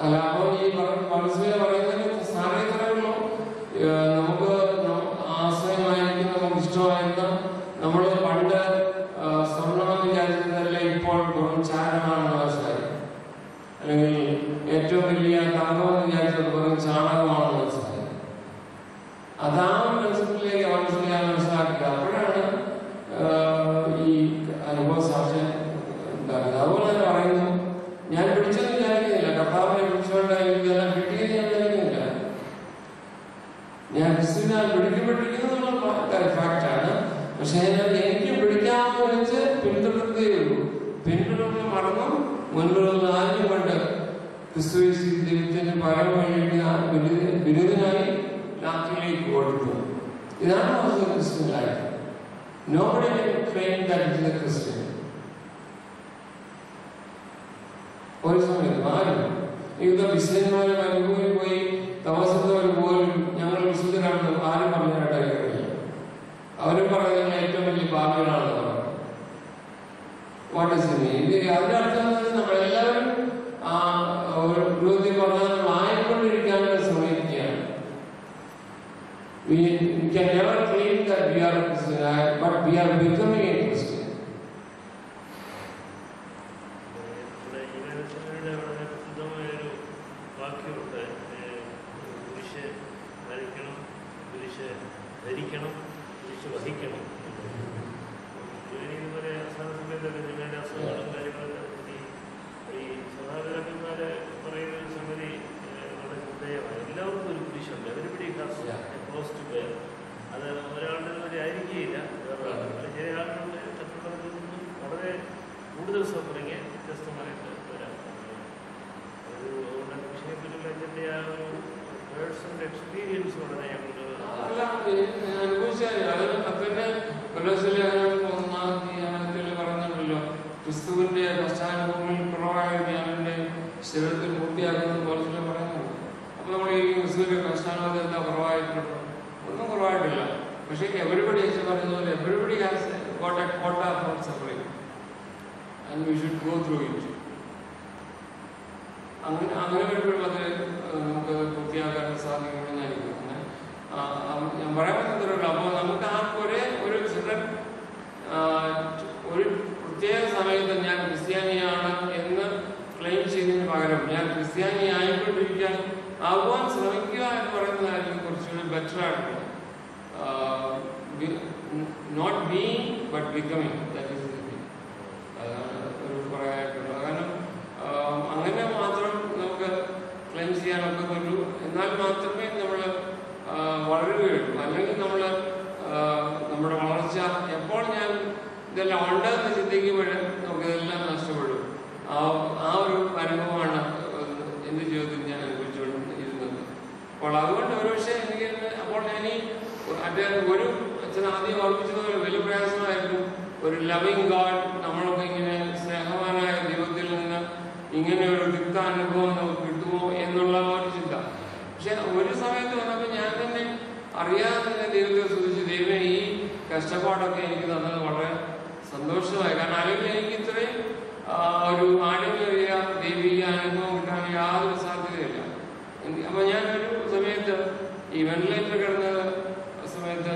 അല്ല അപ്പോൾ ഈ മനസ്സിൽ പറയുന്നതിന് സാധ്യതകളുള്ളൂ. നമുക്ക് ആശ്രയമായിരിക്കും, നമുക്ക് ഇഷ്ടമായിരുന്ന നമ്മൾ പണ്ട് സ്വർണ്ണമെന്ന് വിചാരിച്ചതല്ല ഇപ്പോൾ വെറും ചാരമാണെന്ന് മനസ്സിലായി, അല്ലെങ്കിൽ ഏറ്റവും വലിയ തങ്കമെന്ന് വിചാരിച്ചത് വെറും ചാണകമാണെന്ന് മനസ്സിലായി. അതാ മനസ്സിലേക്ക് മനസ്സിലാക്കുക. അപ്പോഴാണ് ഈ അനുഭവ സാക്ഷ്യം ഉണ്ടാക്കുന്നത്. അതുപോലെ തന്നെ പറയുന്നു, ഞാൻ പിടിച്ചെന്ന് വിചാരിക്കുന്നില്ല, കർത്താവിനെ പിടിച്ചുകൊണ്ട് ഇതെല്ലാം കിട്ടിയെന്ന് ഞാൻ വിചാരിക്കുന്നില്ല. ഞാൻ ക്രിസ്തുവിനാൽ പിടിക്കപ്പെട്ടിരിക്കുന്നു ഫാക്റ്റാണ്. പക്ഷെ എനിക്ക് പിടിക്കാമെന്ന് വെച്ച് പിന്തുടരുകയുള്ളൂ. പിന്തുടർന്ന് മറന്നും മുൻപിലുള്ള ആദ്യം കൊണ്ട് ക്രിസ്തു ദൈവത്തിന് പകരം വേണ്ടിയിരിക്കുന്ന ബിരുദനായി രാത്രിയിലേക്ക് ഓടുന്നു. ഇതാണ് Christian life. Nobody can claim that it is a Christian. ഒരു സമയത്ത് ആരും യുദ്ധ വിശുദ്ധന്മാരെ മരുഭൂമിയിൽ പോയി തപസ്സത്തവർ പോലും ഞങ്ങൾ വിശുദ്ധരാണെന്ന് ആരും പറഞ്ഞായിട്ട് കഴിയില്ല. അവരും പറയുന്നത് ഏറ്റവും വലിയ പാപികളാണെന്ന് പറഞ്ഞു. അതിന്റെ അർത്ഥം നമ്മളെല്ലാവരും ഗ്രൂപ്പിൽ പറഞ്ഞാൽ നമ്മൾ ആയിക്കൊണ്ടിരിക്കാനുള്ള ശ്രമിക്കുകയാണ്. We can never claim that we are a Christian, but we are becoming a Christian. കൂടുതൽ സഫറിങ് വ്യത്യസ്തമായിട്ട് വരാം. ഒരു വിഷയത്തിലുള്ള അച്ഛൻ്റെ ആ ഒരു പേഴ്സണൽ എക്സ്പീരിയൻസ് വളരെ ഞങ്ങൾക്ക് പറഞ്ഞല്ലോ, ക്രിസ്തുവിന്റെ പശ്ചാത്തലങ്ങളിൽ കുറവായ ജ്ഞാനന്റെ ശരീരത്തിൽ പൂർത്തിയാക്കുന്ന പോലത്തിൽ പറയുന്നുണ്ട്. അപ്പൊ നമ്മൾ ഈ ക്രിസ്തുവിന്റെ പശ്ചാത്തലത്തിൽ എന്താ കുറവായിട്ടുണ്ടോ? ഒന്നും കുറവായിട്ടില്ല. പക്ഷേ എവരിബഡി യേശു പറയുന്ന പോലെ everybody has got a quota for suffering and we should go through it. അങ്ങനെ വരുമ്പോഴും അത് നമുക്ക് പൂർത്തിയാക്കാൻ സാധിക്കുമെന്ന് എനിക്ക് ഞാൻ പറയാൻ പറ്റുന്നില്ല. അപ്പോൾ നമുക്ക് ആർക്കും ഒരു സഡൻ ഒരു പ്രത്യേക സമയത്ത് ഞാൻ ക്രിസ്ത്യാനിയാണ് എന്ന് ക്ലെയിം ചെയ്യുന്നതിന് പകരം ഞാൻ ക്രിസ്ത്യാനി ആയിക്കൊണ്ടിരിക്കാൻ ആവാൻ ശ്രമിക്കുക എന്ന് പറയുന്നതായിരിക്കും കുറച്ചുകൂടി ബെറ്റർ ആയിട്ടുള്ളത്. Not being but becoming, that is the thing. അതാണ് ഒരു പറയാനായിട്ടുള്ളത്. കാരണം അങ്ങനെ മാത്രം നമുക്ക് ക്ലെയിം ചെയ്യാനൊക്കെ പറ്റൂ. എന്നാൽ മാത്രമേ നമ്മൾ വളരുകയുള്ളൂ. അല്ലെങ്കിൽ നമ്മൾ നമ്മുടെ വളർച്ച എപ്പോൾ ഞാൻ ഇതെല്ലാം ഉണ്ടെന്ന് ചിന്തിക്കുമ്പോൾ നമുക്കിതെല്ലാം നഷ്ടപ്പെടും. ആ ഒരു അനുഭവമാണ് എൻ്റെ ജീവിതത്തിൽ ഞാൻ അനുഭവിച്ചുകൊണ്ടിരുന്നത്. അപ്പോൾ അതുകൊണ്ട് ഒരുപക്ഷെ എനിക്ക് അപ്പോൾ ഞാനീ ഒരു അച്ഛൻ ആദ്യം ഓർമ്മിച്ചതുപോലെ വലിയ പ്രയാസമായിരുന്നു. ഒരു ലവിങ് ഗാഡ്, നമ്മളൊക്കെ ഇങ്ങനെ സ്നേഹവാനായ ദൈവത്തിൽ നിന്ന് ഇങ്ങനെ ഒരു ദുഃഖാനുഭവം നമുക്ക് കിട്ടുമോ എന്നുള്ള ഒരു ചിന്ത. പക്ഷെ ഒരു സമയത്ത് വന്നപ്പോൾ ഞാൻ തന്നെ അറിയാതെ തന്നെ ദൈവത്തെ സ്തുതിച്ചു. ദൈവം ഈ കഷ്ടപ്പാടൊക്കെ എനിക്ക് തന്നത് വളരെ സന്തോഷമായി. കാരണം അല്ലെങ്കിൽ എനിക്ക് ഇത്രയും ഒരു ആഴമേറിയ ദൈവിക അനുഭവം കിട്ടാൻ യാതൊരു സാധ്യതയില്ല. അപ്പൊ ഞാൻ ഒരു സമയത്ത് ഈ വെന്റിലേറ്റർ കിടന്ന സമയത്ത്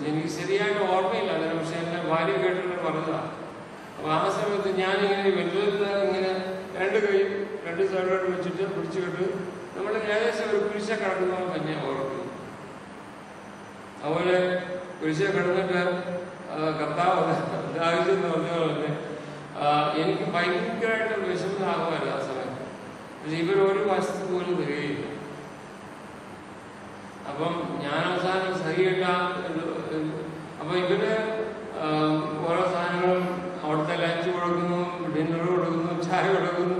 എനിക്ക് ശരിയായിട്ട് ഓർമ്മയില്ല അതിന്. പക്ഷെ എന്നെ ഭാര്യ കേട്ടിട്ട് പറഞ്ഞതാണ്. അപ്പൊ ആ സമയത്ത് ഞാനിങ്ങനെ വെന്റിലേറ്റർ ഇങ്ങനെ രണ്ട് സൈഡോട്ട് വെച്ചിട്ട് പിടിച്ചുകിട്ട് നമ്മൾ ഏകദേശം ഒരു കുരിശ കിടക്കുന്നവർ തന്നെ ഓർക്കും. അതുപോലെ കുരിശ കിടന്നിട്ട് കർത്താവ് ദാവീദെന്ന് പറഞ്ഞ പോലെ തന്നെ എനിക്ക് ഭയങ്കരമായിട്ട് വിഷമമാകുമായിരുന്നു ആ സമയത്ത്. പക്ഷെ ഇവരൊരു വശത്ത് പോലും തികയില്ല. അപ്പം ഞാൻ അവസാനം സഹിയിട്ട അപ്പൊ ഇവര് ഓരോ സാധനങ്ങളും അവിടുത്തെ ലഞ്ച് കൊടുക്കുന്നു, ഡിന്നർ കൊടുക്കുന്നു, ചായ കൊടുക്കുന്നു.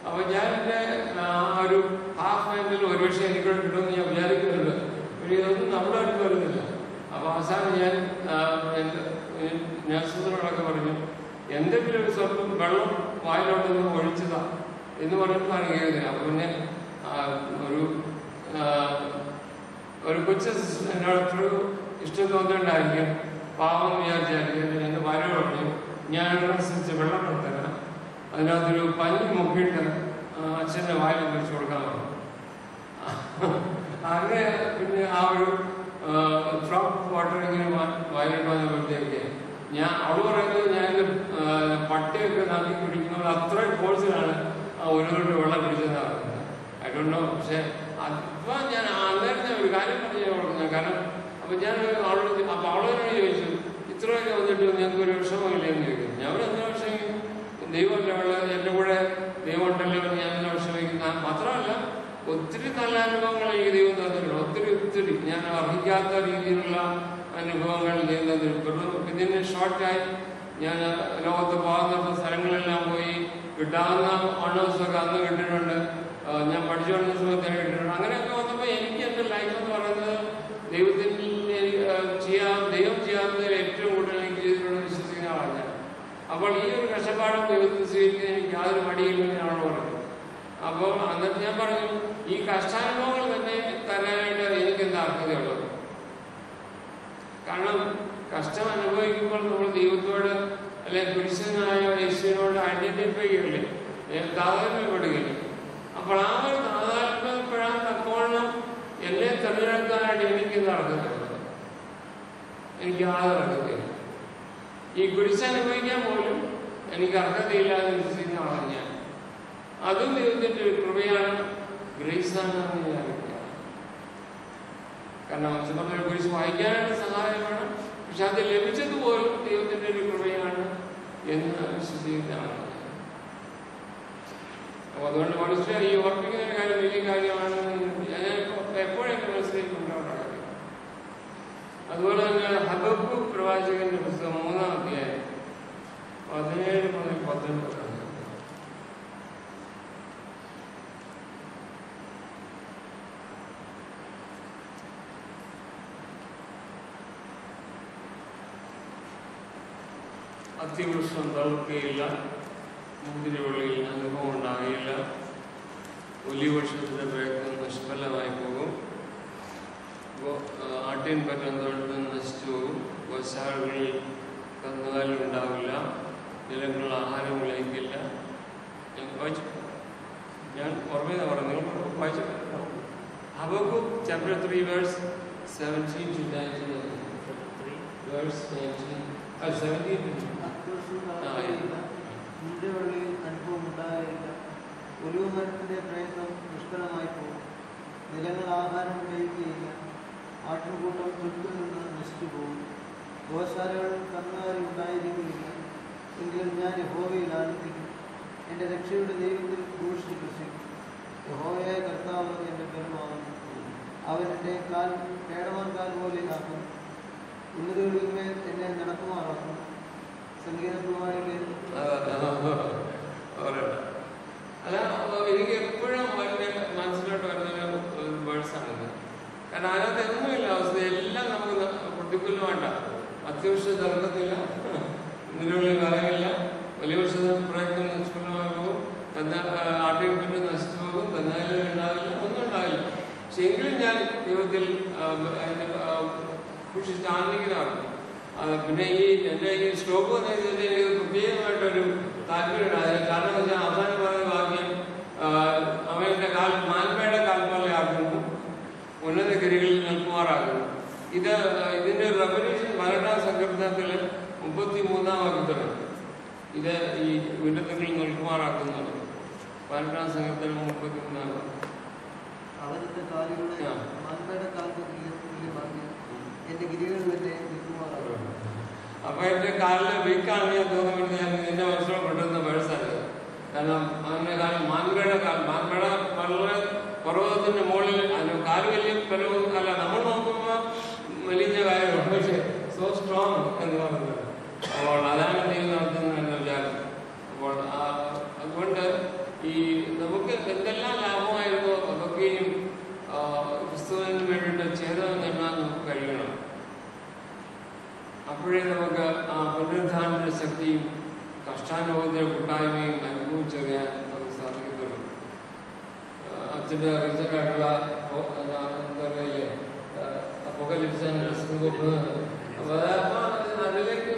അപ്പൊ ഞാൻ എൻ്റെ ആ ഒരു ഹാഫ് മൈൻഡിൽ ഒരുപക്ഷെ എനിക്കൂടെ കിട്ടുമെന്ന് ഞാൻ വിചാരിക്കുന്നുണ്ട്. പക്ഷേ ഇതൊന്നും നമ്മുടെ അടുത്ത് വരുന്നില്ല. അപ്പൊ അവസാനം ഞാൻ നഴ്സസിനോടൊക്കെ പറഞ്ഞു, എന്തെങ്കിലും ഒരു സ്വല്പം വെള്ളം വായിലോട്ടൊന്ന് ഒഴിച്ചതാ എന്ന് പറഞ്ഞിട്ടാണ് കേൾക്കുന്നത്. അപ്പൊ പിന്നെ ഒരു കൊച്ചു എന്നോട് എത്രയോ ഇഷ്ടം തോന്നിയിട്ടുണ്ടായിരിക്കും, പാവം വിചാരിച്ചായിരിക്കും. എൻ്റെ ഭാര്യ പറഞ്ഞു, ഞാനനുസരിച്ച് വെള്ളം കൊടുത്തരാം, അതിനകത്തൊരു പനി മുക്കിയിട്ട് അച്ഛൻ്റെ വായിൽ വെച്ച് കൊടുക്കാൻ പറഞ്ഞു. അങ്ങനെ പിന്നെ ആ ഒരു ഡ്രോപ്പ് വാട്ടർ ഇങ്ങനെ വായിലിട്ട് വന്നപ്പോഴത്തേക്ക് അവള് പറയുന്നത് ഞാൻ പട്ടിയൊക്കെ നക്കി കുടിക്കുന്നത് അത്രയും ഫോഴ്സിലാണ് ഒരു തൊട്ട് വെള്ളം കുടിച്ചതെന്നാണ് പറയുന്നത്. I don't know. പക്ഷെ അപ്പൊ ഞാൻ അന്നേരത്തെ ഒരു കാര്യം പറഞ്ഞു കൊടുക്കുന്നത്. കാരണം അപ്പൊ ഞാൻ അവളോട് അപ്പൊ അവളോട് ചോദിച്ചു, ഇത്രയൊക്കെ വന്നിട്ട് ഞങ്ങൾക്ക് ഒരു വിഷമമില്ല എന്ന് ചോദിക്കുന്നു. ഞാൻ എന്താ വിഷമിക്കും? ദൈവമല്ല ഉള്ളത്, എൻ്റെ കൂടെ ദൈവം ഉണ്ടല്ലോ എന്ന് ഞാൻ എന്താ വിഷമിക്കുന്ന. മാത്രമല്ല ഒത്തിരി നല്ല അനുഭവങ്ങൾ എനിക്ക് ദൈവം തന്നിട്ടുണ്ട്. ഒത്തിരി ഞാൻ അർഹിക്കാത്ത രീതിയിലുള്ള അനുഭവങ്ങൾ ദൈവം തന്നിട്ടുണ്ട്. ഇതിന് ഷോർട്ടായി ഞാൻ ലോകത്ത് പോകുന്ന സ്ഥലങ്ങളെല്ലാം പോയി കിട്ടാവുന്ന ഓണേഴ്സൊക്കെ അന്ന് കിട്ടിയിട്ടുണ്ട്. ഞാൻ പഠിച്ചുകൊണ്ടിരുന്ന സമയത്ത് കിട്ടിയിട്ടുണ്ട്. അങ്ങനെയൊക്കെ വന്നപ്പോൾ എനിക്ക് എൻ്റെ ലൈഫ് എന്ന് പറയുന്നത് ദൈവത്തിൽ ദൈവം ചെയ്യാവുന്നതിൽ ഏറ്റവും കൂടുതൽ എനിക്ക് ചെയ്തിട്ടുള്ള വിശ്വസിക്കുന്ന ആളാണ് ഞാൻ. അപ്പോൾ ഈ ഒരു കഷ്ടപ്പാടും ദൈവത്തിൽ സ്വീകരിക്കാൻ എനിക്ക് യാതൊരു മടിയില്ലെന്ന് ഞാനോട് പറഞ്ഞു. അപ്പോൾ അന്നത്തെ ഞാൻ പറഞ്ഞു, ഈ കഷ്ടാനുഭവങ്ങൾ തന്നെ തരാനായിട്ട് എനിക്ക് എന്താ അർഹതയുള്ളത്? കാരണം കഷ്ടം അനുഭവിക്കുമ്പോൾ നമ്മൾ ദൈവത്തോട് അല്ലെ പുരുഷനായ യേശുവിനോട് ഐഡന്റിഫൈ ചെയ്യല്ലേ, താതാത്മ്യപ്പെടുകയില്ല. അപ്പോൾ ആ ഒരു താതാത്മ്യപ്പെടാൻ തക്കവണ്ണം എന്നെ തിരഞ്ഞെടുക്കാനായിട്ട് എനിക്ക് എന്താ അർഹതയുള്ളത്? എനിക്ക് യാതൊരു അർഹതയില്ല. ഈ കുരിശനുഭവിക്കാൻ പോലും എനിക്ക് അർഹതയില്ലാതെ വിശ്വസിക്കുന്ന ആളാണ് ഞാൻ. അതും ദൈവത്തിന്റെ ഒരു കൃപയാണ്, ഗ്രേസാണ് എന്ന് ഞാൻ അറിയിക്കുക. കാരണം മനുഷ്യന്മാരുടെ കുരിശ് വായിക്കാനായിട്ട് സഹായമാണ്. പക്ഷെ അത് ലഭിച്ചതുപോലും ദൈവത്തിന്റെ ഒരു കൃപയാണ് എന്ന് വിശ്വസിക്കുന്ന ആളാണ്. അപ്പൊ അതുകൊണ്ട് മനുഷ്യർ ഈ ഓർപ്പിക്കുന്ന ഒരു കാര്യം വലിയ കാര്യമാണെന്ന് ഞാൻ എപ്പോഴും എന്റെ മനസ്സിലേക്ക് കൊണ്ടുവരുന്ന കാര്യം. അതുപോലെ തന്നെ ഹബക്കൂക്ക് പ്രവാചകന്റെ പുസ്തകം 3-ാം അധ്യായം 17 മുതൽ 19. അത്തിവൃക്ഷം തളിർക്കുകയില്ല, മുന്തിരിവള്ളിയിൽ അനുഭവം ഉണ്ടാകുകയില്ല, ഒലിവൃക്ഷത്തിൻ്റെ പ്രയത്നം നിഷ്ഫലമായി പോകും, ആട്ടിൻ പറ്റം തൊഴുത്ത് നശിച്ചു പോകും, ഗോശാലകളിൽ കന്നുകാലി ഉണ്ടാവില്ല, നിലങ്ങളിൽ ആഹാരം വിളയിക്കില്ല. ഞാൻ ഓർമ്മ പറഞ്ഞു വായിച്ചു. Habakkuk chapter 3 verse 17 to 19. Verse 19. 17. മുന്തിരിവള്ളിയിൽ അനുഭവം ഉണ്ടാകില്ല, ഒലിവ് മരത്തിന്റെ പ്രയത്നം നിഷ്ഫലമായി പോകും, നിലങ്ങൾ ആഹാരം വിളയിക്കുകയില്ല, ആട്ടിൻകൂട്ടം തൊഴുത്തിൽ നിന്ന് നശിച്ചു പോകും, ഗോശാലകളിൽ കന്നുകാലി ഉണ്ടായിരിക്കുകയില്ല. എങ്കിലും ഞാൻ യഹോവയിൽ ആനന്ദിക്കും, എൻ്റെ രക്ഷയുടെ ദൈവത്തിൽ ഘോഷിക്കും. യഹോവയായ കർത്താവ് എൻ്റെ ബലമാകുന്നു, അവൻ എൻ്റെ കാൽ പേടമാൻ പോലെ ആക്കും, ഉന്നതകളിന്മേൽ എന്നെ നടക്കുമാറാക്കും. സംഗീതപ്രമാണികൾ അല്ല, എനിക്ക് എപ്പോഴും മനസ്സിലോട്ട് വരുന്ന ഒരു വേഴ്സാണിത്. കാരണം അതിനകത്ത് ഒന്നുമില്ല അവസ്ഥ, എല്ലാം നമുക്ക് പ്രതികൂലമായിട്ട. അത്യാവശ്യം തർക്കത്തില്ല, നിലവിളി കാര്യമില്ല, വലിയ വർഷത്തിന് പ്രയത്നം നിഷ്ഫലമായി പോകും, ആട്ടിൻപറ്റി നശിച്ചു പോകും, കന്നാലിൽ ഉണ്ടാവില്ല, ഒന്നും ഉണ്ടാവില്ല. പക്ഷെ എങ്കിലും ഞാൻ ദൈവത്തിൽ സൂക്ഷിച്ച് ആനന്ദിക്കുന്നതാണ്. പിന്നെ എൻ്റെ ഈ ശ്ലോകം എന്ന് വെച്ചാൽ എനിക്ക് പ്രത്യേകമായിട്ടൊരു താല്പര്യമുണ്ട്. കാരണം എന്ന് വെച്ചാൽ അവസാനം പറയുന്ന വാക്യം, അവൻ്റെ മാൻപയുടെ കാൽപ്പാലെ ആക്കുന്നു, ഉന്നതഗിരികളിൽ നിൽക്കുമാറാക്കുന്നു. ഇതിൻ്റെ റെവല്യൂഷൻ 18-ാം സങ്കീർത്തനത്തിൽ 33-ാം വാക്യത്തിലാണ് ഇത് ഈ ഉന്നതങ്ങളിൽ നിൽക്കുമാറാക്കുന്നത്. 18-ാം സങ്കീർത്തനം 33-ാം വാക്യം. അവരുടെ കാലുകളെ മാൻപയുടെ കാൽപ്പാക്കി എൻ്റെ ഗിരികളിൽ തന്നെ നിൽക്കുമാറാകും. അപ്പൊ എന്റെ കാലില് വീക്കാണെന്ന് ഞാൻ തോന്നുന്നത് ഞാൻ എന്റെ മനസ്സിലോട്ട് വേഴ്സാണ്. കാരണം അവന്റെ കാലം മാൻപയുടെ വളരെ പർവ്വതത്തിന്റെ മുകളിൽ കാല് വലിയ പരവും അല്ല, നമ്മൾ നോക്കുമ്പോ വലിയ കാര്യമാണ്, പക്ഷെ സോ സ്ട്രോങ് എന്ന് പറയുന്നത്. അപ്പോൾ അതാണ് ദൈവം നടത്തുന്നത് എന്ന വിചാരം. അപ്പോൾ അതുകൊണ്ട് ഈ നമുക്ക് എന്തെല്ലാം ലാഭമായിരുന്നോ അതൊക്കെയും ക്രിസ്തുവിന് വേണ്ടിയിട്ട് ചെയ്തതെന്ന് എണ്ണാൻ നമുക്ക് കഴിയണം. അപ്പോഴേ നമുക്ക് ആ പുനരുദ്ധാരണ ശക്തിയും കഷ്ടാനുഭവത്തിന്റെ കൂട്ടായ്മയും അനുഭവിച്ചറിയാൻ നമുക്ക് സാധിക്കത്തുള്ളൂ. അച്ഛൻ്റെ റീസെൻ്റായിട്ടുള്ള എന്താ പറയില്ലേ, അപ്പോക്കലിപ്സ് അതിലേക്ക്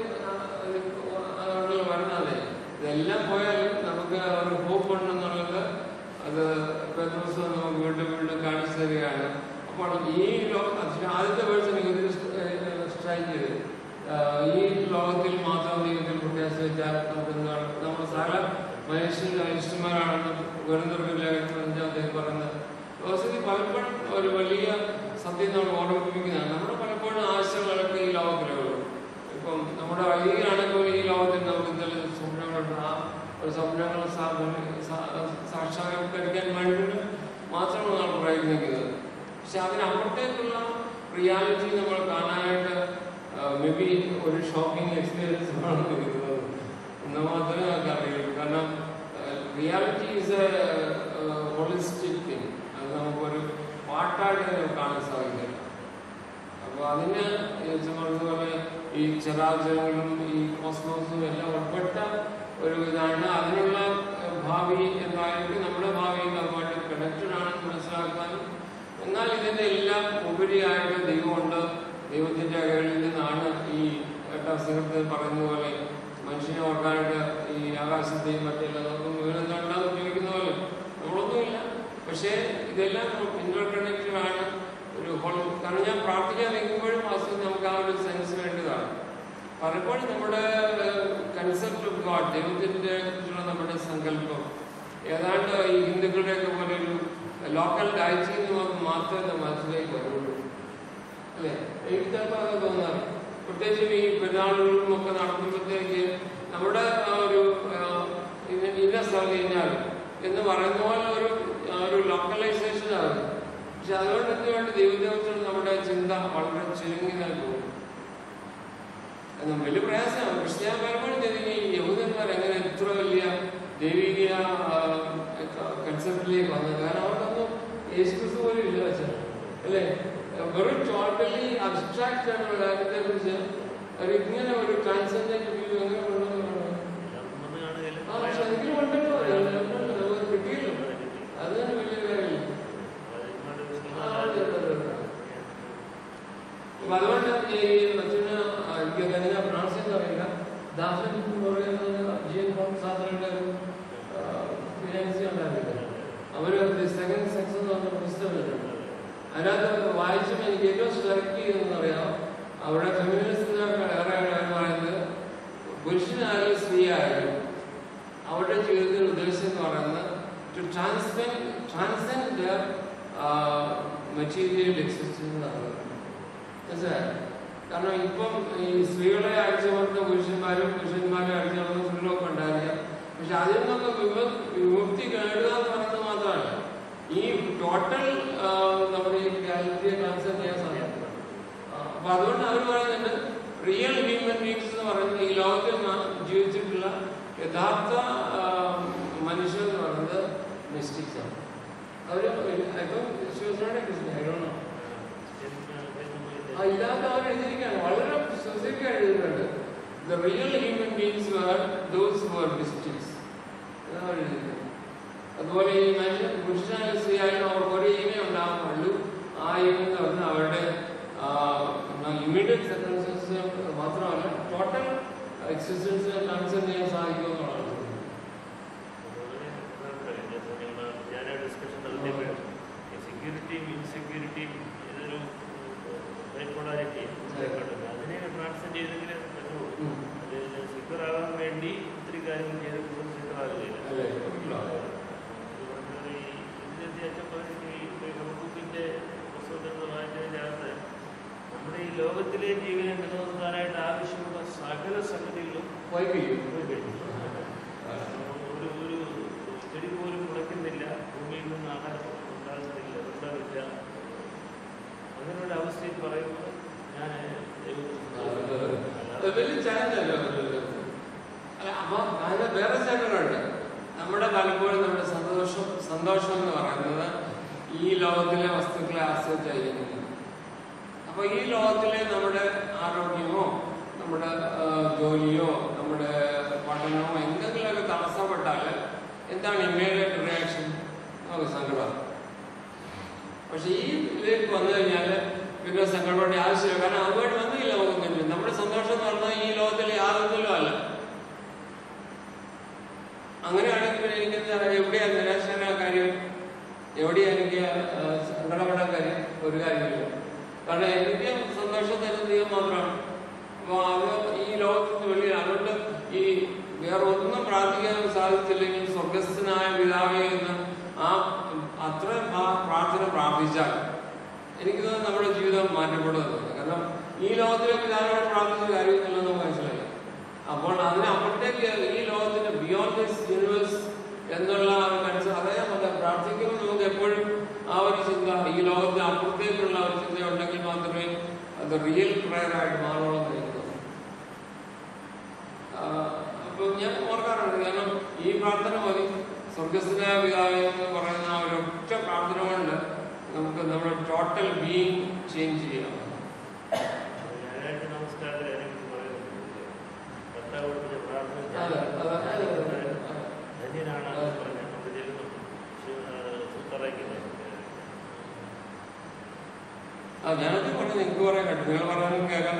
വരുന്നതേ. ഇതെല്ലാം പോയാലും നമുക്ക് ഒരു ഹോപ്പ് ഉണ്ടെന്നുള്ളത് അത് ദിവസം നമുക്ക് വീണ്ടും കാണിച്ചു തരികയാണ്. അപ്പോൾ ഈ ആദ്യത്തെ വേഴ്സ് എനിക്ക് സ്ട്രൈക്ക് ചെയ്ത്, ഈ ലോകത്തിൽ മാത്രം ദൈവത്തിൽ പ്രത്യാശ വെച്ചാൽ നമ്മൾ സകല മനുഷ്യന്മാരാണെന്ന് വരുന്നവർക്ക് 5-ാം പറയുന്നത്. ലോകത്തിൽ പലപ്പോഴും ഒരു വലിയ സത്യം നമ്മൾ ഓർമ്മിപ്പിക്കുന്നതാണ്. നമ്മുടെ പലപ്പോഴും ആശയങ്ങളൊക്കെ ഈ ലോകത്തിലുള്ളൂ. ഇപ്പം നമ്മുടെ വൈദികരാണെങ്കിൽ ഈ ലോകത്തിൽ നമുക്ക് എന്തെങ്കിലും സ്വപ്നങ്ങളുണ്ട്, ആ ഒരു സ്വപ്നങ്ങൾ സാക്ഷാത്കരിക്കാൻ വേണ്ടിയിട്ട് മാത്രമാണ് നമ്മൾ പ്രയത്നിക്കുന്നത്. പക്ഷെ അതിനപ്പുറത്തേക്കുള്ള റിയാലിറ്റി നമ്മൾ കാണാനായിട്ട് മേ ബി ഒരു ഷോക്കിംഗ് എക്സ്പീരിയൻസ് ആണ് കിട്ടുന്നത് എന്ന് മാത്രമേ നമുക്ക് അറിയുള്ളൂ. കാരണം reality is A holistic thing. അത് നമുക്കൊരു പാട്ടായിട്ട് കാണാൻ സാധിക്കില്ല. അപ്പോൾ അതിന് പറഞ്ഞതുപോലെ ഈ ചരാചരങ്ങളും ഈ കോസ്മോസും എല്ലാം ഉൾപ്പെട്ട ഒരു ഇതാണ്. അതിനുള്ള ഭാവി എന്തായാലും നമ്മുടെ ഭാവിയും അതുമായിട്ട് കണക്റ്റഡ് ആണെന്ന് മനസ്സിലാക്കാനും, എന്നാൽ ഇതിൻ്റെ എല്ലാം ഉപരിയായിട്ട് ദൈവമുണ്ട്, ദൈവത്തിൻ്റെ കയ്യിൽ നിന്നാണ് ഈ 8-ാം സങ്കീർത്തനത്തിൽ പറയുന്ന പോലെ മനുഷ്യനെ ഓർക്കാനായിട്ട് ഈ ആകാശത്തെയും മറ്റെല്ലാം നമുക്ക് വിവരങ്ങളുണ്ടാകും ഉപയോഗിക്കുന്ന പോലെ നമ്മളൊന്നുമില്ല. പക്ഷേ ഇതെല്ലാം ഇന്റർ കണക്റ്റഡ് ആണ് ഒരു ഹോൾ. കാരണം ഞാൻ പ്രാർത്ഥിക്കാൻ നിൽക്കുമ്പോഴും വാസ്തവത്തിൽ നമുക്ക് ആ ഒരു സെൻസ് വേണ്ടതാണ്. പലപ്പോഴും നമ്മുടെ കൺസെപ്റ്റ് ഓഫ് ഗോഡ്, ദൈവത്തിൻ്റെ കുറിച്ചുള്ള നമ്മുടെ സങ്കല്പം ഏതാണ്ട് ഈ ഹിന്ദുക്കളുടെയൊക്കെ പോലെ ഒരു ലോക്കൽ ഡയറ്റിൽ നിന്ന് മാത്രമേ മനസ്സിലേക്ക് വരുള്ളൂ, അല്ലേ? എനിക്ക് ചിലപ്പോൾ അത് തോന്നാറ്. പ്രത്യേകിച്ചും ഈ പെരുന്നാളുകളും ഒക്കെ നടത്തുമ്പോഴത്തേക്ക് നമ്മുടെ ആ ഒരു ഇന്ന സ്ഥലം കഴിഞ്ഞാൽ എന്ന് പറയുന്ന പോലെ ഒരു ലോക്കലൈസേഷൻ ആകും. പക്ഷെ അതുകൊണ്ട് എന്തുകൊണ്ട് ദൈവത്തെ കുറിച്ചുള്ള നമ്മുടെ ചിന്ത വളരെ ചുരുങ്ങിയതായി പോകും. വലിയ പ്രയാസമാണ്. പക്ഷെ ഞാൻ പലപ്പോഴും ചിന്തിക്കും ഈ യഹൂദന്മാർ എങ്ങനെ ഇത്ര വലിയ ദൈവിക കൺസെപ്റ്റിലേക്ക് വന്നത്. കാരണം അവർക്കൊന്നും യേശുക്രിസ്തു പോലും ഇല്ല വെച്ചാൽ അല്ലേ, വെറും ടോട്ടലി അബ്സ്ട്രാക്റ്റ് ആയിട്ടുള്ള കാര്യത്തെ കുറിച്ച് അവർ ഇങ്ങനെ ഒരു ട്രാൻസെൻഡന്റ് വ്യൂ എങ്ങനെ കൊണ്ടുവന്നു. പക്ഷെ അതെങ്കിലും ഉണ്ടല്ലോ, കിട്ടിയല്ലോ, അത് തന്നെ വലിയ കാര്യമില്ല. അപ്പൊ അതുകൊണ്ട് മറ്റൊന്ന് എനിക്ക് എങ്ങനെ പ്രൊണൗൺസ് ചെയ്യുന്ന അറിയില്ല. ദാസൻ എന്ന് പറയുന്നത് ജീൻ സാധനങ്ങളുടെ ഒരു ഫിനാൻസി ഉണ്ടായിരുന്നില്ല. അവര് സെക്കൻഡ് സെക്സ് എന്ന് പറഞ്ഞ പുസ്തകങ്ങളുണ്ട്. അതിനകത്ത് വായിച്ചും എനിക്ക് ഏറ്റവും സ്ട്രൈക്ക് ചെയ്തെന്നറിയാം, അവിടെ ഫെമിനിസ്റ്റുകാർക്ക് ഏറെ പറയുന്നത് പുരുഷനായാലും സ്ത്രീ ആയാലും അവരുടെ ജീവിതത്തിൽ ഉദ്ദേശം എന്ന് പറയുന്നത് to transcend their material existence എന്നാണ്. മനസ്സിലായോ? കാരണം ഇപ്പം ഈ സ്ത്രീകളെ അടിച്ചമർത്തുന്ന പുരുഷന്മാരും അടിച്ചമർത്തുന്ന സ്ത്രീകളൊക്കെ ഉണ്ടായിരിക്കാം. പക്ഷെ അതിൽ നിന്നൊക്കെ വിമുക്തി നേടുക എന്ന് പറയുന്നത് മാത്രമല്ല, ഈ ടോട്ടൽ നമ്മുടെ ഈ റിയാലിറ്റിയെ ട്രാൻസ്ഫർ ചെയ്യാൻ സാധിക്കും. അപ്പൊ അതുകൊണ്ട് അവർ പറയുന്നുണ്ട് റിയൽ ഹ്യൂമൻ ബീങ്സ് എന്ന് പറയുന്നത് ഈ ലോകത്തിൽ ജീവിച്ചിട്ടുള്ള യഥാർത്ഥ മനുഷ്യർ എന്ന് പറയുന്നത് മിസ്റ്റിക്സ് ആണ്. അവർ ഇപ്പം ശിവസേനയുടെ ഇല്ലാത്ത അവർ എഴുതിയിരിക്കുകയാണ്, വളരെ സ്പെസിഫിക് ആയിട്ട് എഴുതിയിട്ടുണ്ട്. The real human beings were those who are mystics എന്നാണ് അവർ എഴുതിയിരിക്കുന്നത്. അതുപോലെ ഈ മനുഷ്യൻ പുരുഷനായാലും സ്ത്രീയായാലും അവർക്ക് ഒരു ഈമേ ഉണ്ടാകുന്നുള്ളൂ. ആ ഈമ എന്ന് പറഞ്ഞാൽ അവരുടെ ഇമ്മീഡിയറ്റ് സർക്കംസ്റ്റൻസ് മാത്രമല്ല ടോട്ടൽ എക്സിസ്റ്റൻസിനെ ട്രാൻസ്ഫർ ചെയ്യാൻ സാധിക്കുമെന്നുള്ളതാണ്. സെക്യൂരിറ്റിയും ഇൻസെക്യൂരിറ്റിയും ഇതൊരു ബൈപോളാരിറ്റി അതിനെ ട്രാൻസ്ഫർ ചെയ്തെങ്കിലേ പറ്റുള്ളൂ. അതിൽ സെക്യൂർ ആകാൻ വേണ്ടി ഒത്തിരി കാര്യങ്ങൾ ചെയ്ത് കൂടുതൽ സെക്യൂർ ആകുകയില്ല. ഹബക്കൂക്കിന്റെ പുസ്തകത്തിൽ വായിച്ചതിനകത്ത് നമ്മുടെ ഈ ലോകത്തിലെ ജീവനെ നിലനിർത്താനായിട്ട് ആവശ്യമുള്ള സകല സംഗതികളും ഒരു ചെടി പോലും മുളയ്ക്കുന്നില്ല, ഭൂമിയിൽ നിന്ന് ആഹാരം ഉണ്ടാകുന്നില്ല, ഉണ്ടാവില്ല. അങ്ങനെയുള്ള അവസ്ഥയിൽ പറയുമ്പോൾ ഞാൻ വേറെ ചാനലുണ്ട്. നമ്മുടെ പലപ്പോഴും നമ്മുടെ സന്തോഷം എന്ന് പറയുന്നത് ഈ ലോകത്തിലെ വസ്തുക്കളെ ആശ്രയിച്ചായിരിക്കുന്നത്. അപ്പൊ ഈ ലോകത്തിലെ നമ്മുടെ ആരോഗ്യമോ നമ്മുടെ ജോലിയോ നമ്മുടെ പഠനമോ എന്തെങ്കിലുമൊക്കെ തടസ്സപ്പെട്ടാൽ എന്താണ് ഇമ്മീഡിയറ്റ് റിയാക്ഷൻ? നമുക്ക് സങ്കടം. പക്ഷെ ഈ ഇതിലേക്ക് വന്നു കഴിഞ്ഞാൽ പിന്നെ സങ്കടപ്പെടേണ്ട ആവശ്യമില്ല. കാരണം അതുമായിട്ട് വന്നില്ല നമുക്ക്. നമ്മുടെ സന്തോഷം എന്ന് പറഞ്ഞാൽ ഈ ലോകത്തിലെ യാതൊന്നിലും അല്ല. അങ്ങനെയാണെങ്കിൽ പിന്നെ എനിക്ക് എവിടെയാണ് നിരാശനാ കാര്യം, എവിടെയാണ് എനിക്ക് സങ്കടപ്പെടാൻ കാര്യം? ഒരു കാര്യമില്ല. കാരണം എനിക്ക് സന്തോഷം തരുന്ന ദൈവം മാത്രമാണ്. അപ്പോൾ അത് ഈ ലോകത്തിന് വെളിയിൽ. അതുകൊണ്ട് ഈ വേറെ ഒന്നും പ്രാർത്ഥിക്കാൻ സാധിച്ചില്ലെങ്കിൽ സ്വർഗസ്ഥനായ പിതാവേ എന്ന് അത്ര പ്രാർത്ഥന പ്രാർത്ഥിച്ചാൽ എനിക്ക് തോന്നുന്നു നമ്മുടെ ജീവിതം മാറ്റപ്പെടുന്നത്. കാരണം ഈ ലോകത്തിലെ പിതാവിനോട് പ്രാർത്ഥിച്ച കാര്യമൊന്നുമില്ലെന്ന് നമുക്ക് മനസ്സിലായി. അപ്പോൾ അതിനപ്പുറത്തേക്ക് ഈ ലോകത്തിന്റെ ബിയോണ്ട് ദിസ് യൂണിവേഴ്സ് എന്നുള്ള അതായത് പ്രാർത്ഥിക്കുമ്പോൾ നമുക്ക് എപ്പോഴും ആ ഒരു ചിന്ത, ഈ ലോകത്തിന് അപ്പുറത്തേക്കുള്ള ഒരു ചിന്ത ഉണ്ടെങ്കിൽ മാത്രമേ അത് റിയൽ പ്രയർ ആയിട്ട് മാറുള്ളൂ എന്ന് എനിക്ക് തോന്നുന്നു. അപ്പൊ ഞാൻ ഓർക്കാറുണ്ട്, കാരണം ഈ പ്രാർത്ഥന മതി. സ്വർഗസ്ഥനായ പിതാവേ എന്ന് പറയുന്ന ആ ഒരു ഒറ്റ പ്രാർത്ഥന കൊണ്ട് നമുക്ക് നമ്മുടെ ടോട്ടൽ ബീയിങ് ചേഞ്ച് ചെയ്യാം. ഞാനത് പറഞ്ഞു, നിങ്ങൾക്ക് പറയാൻ കേട്ടു, നിങ്ങൾ പറയാനും കേൾക്കാൻ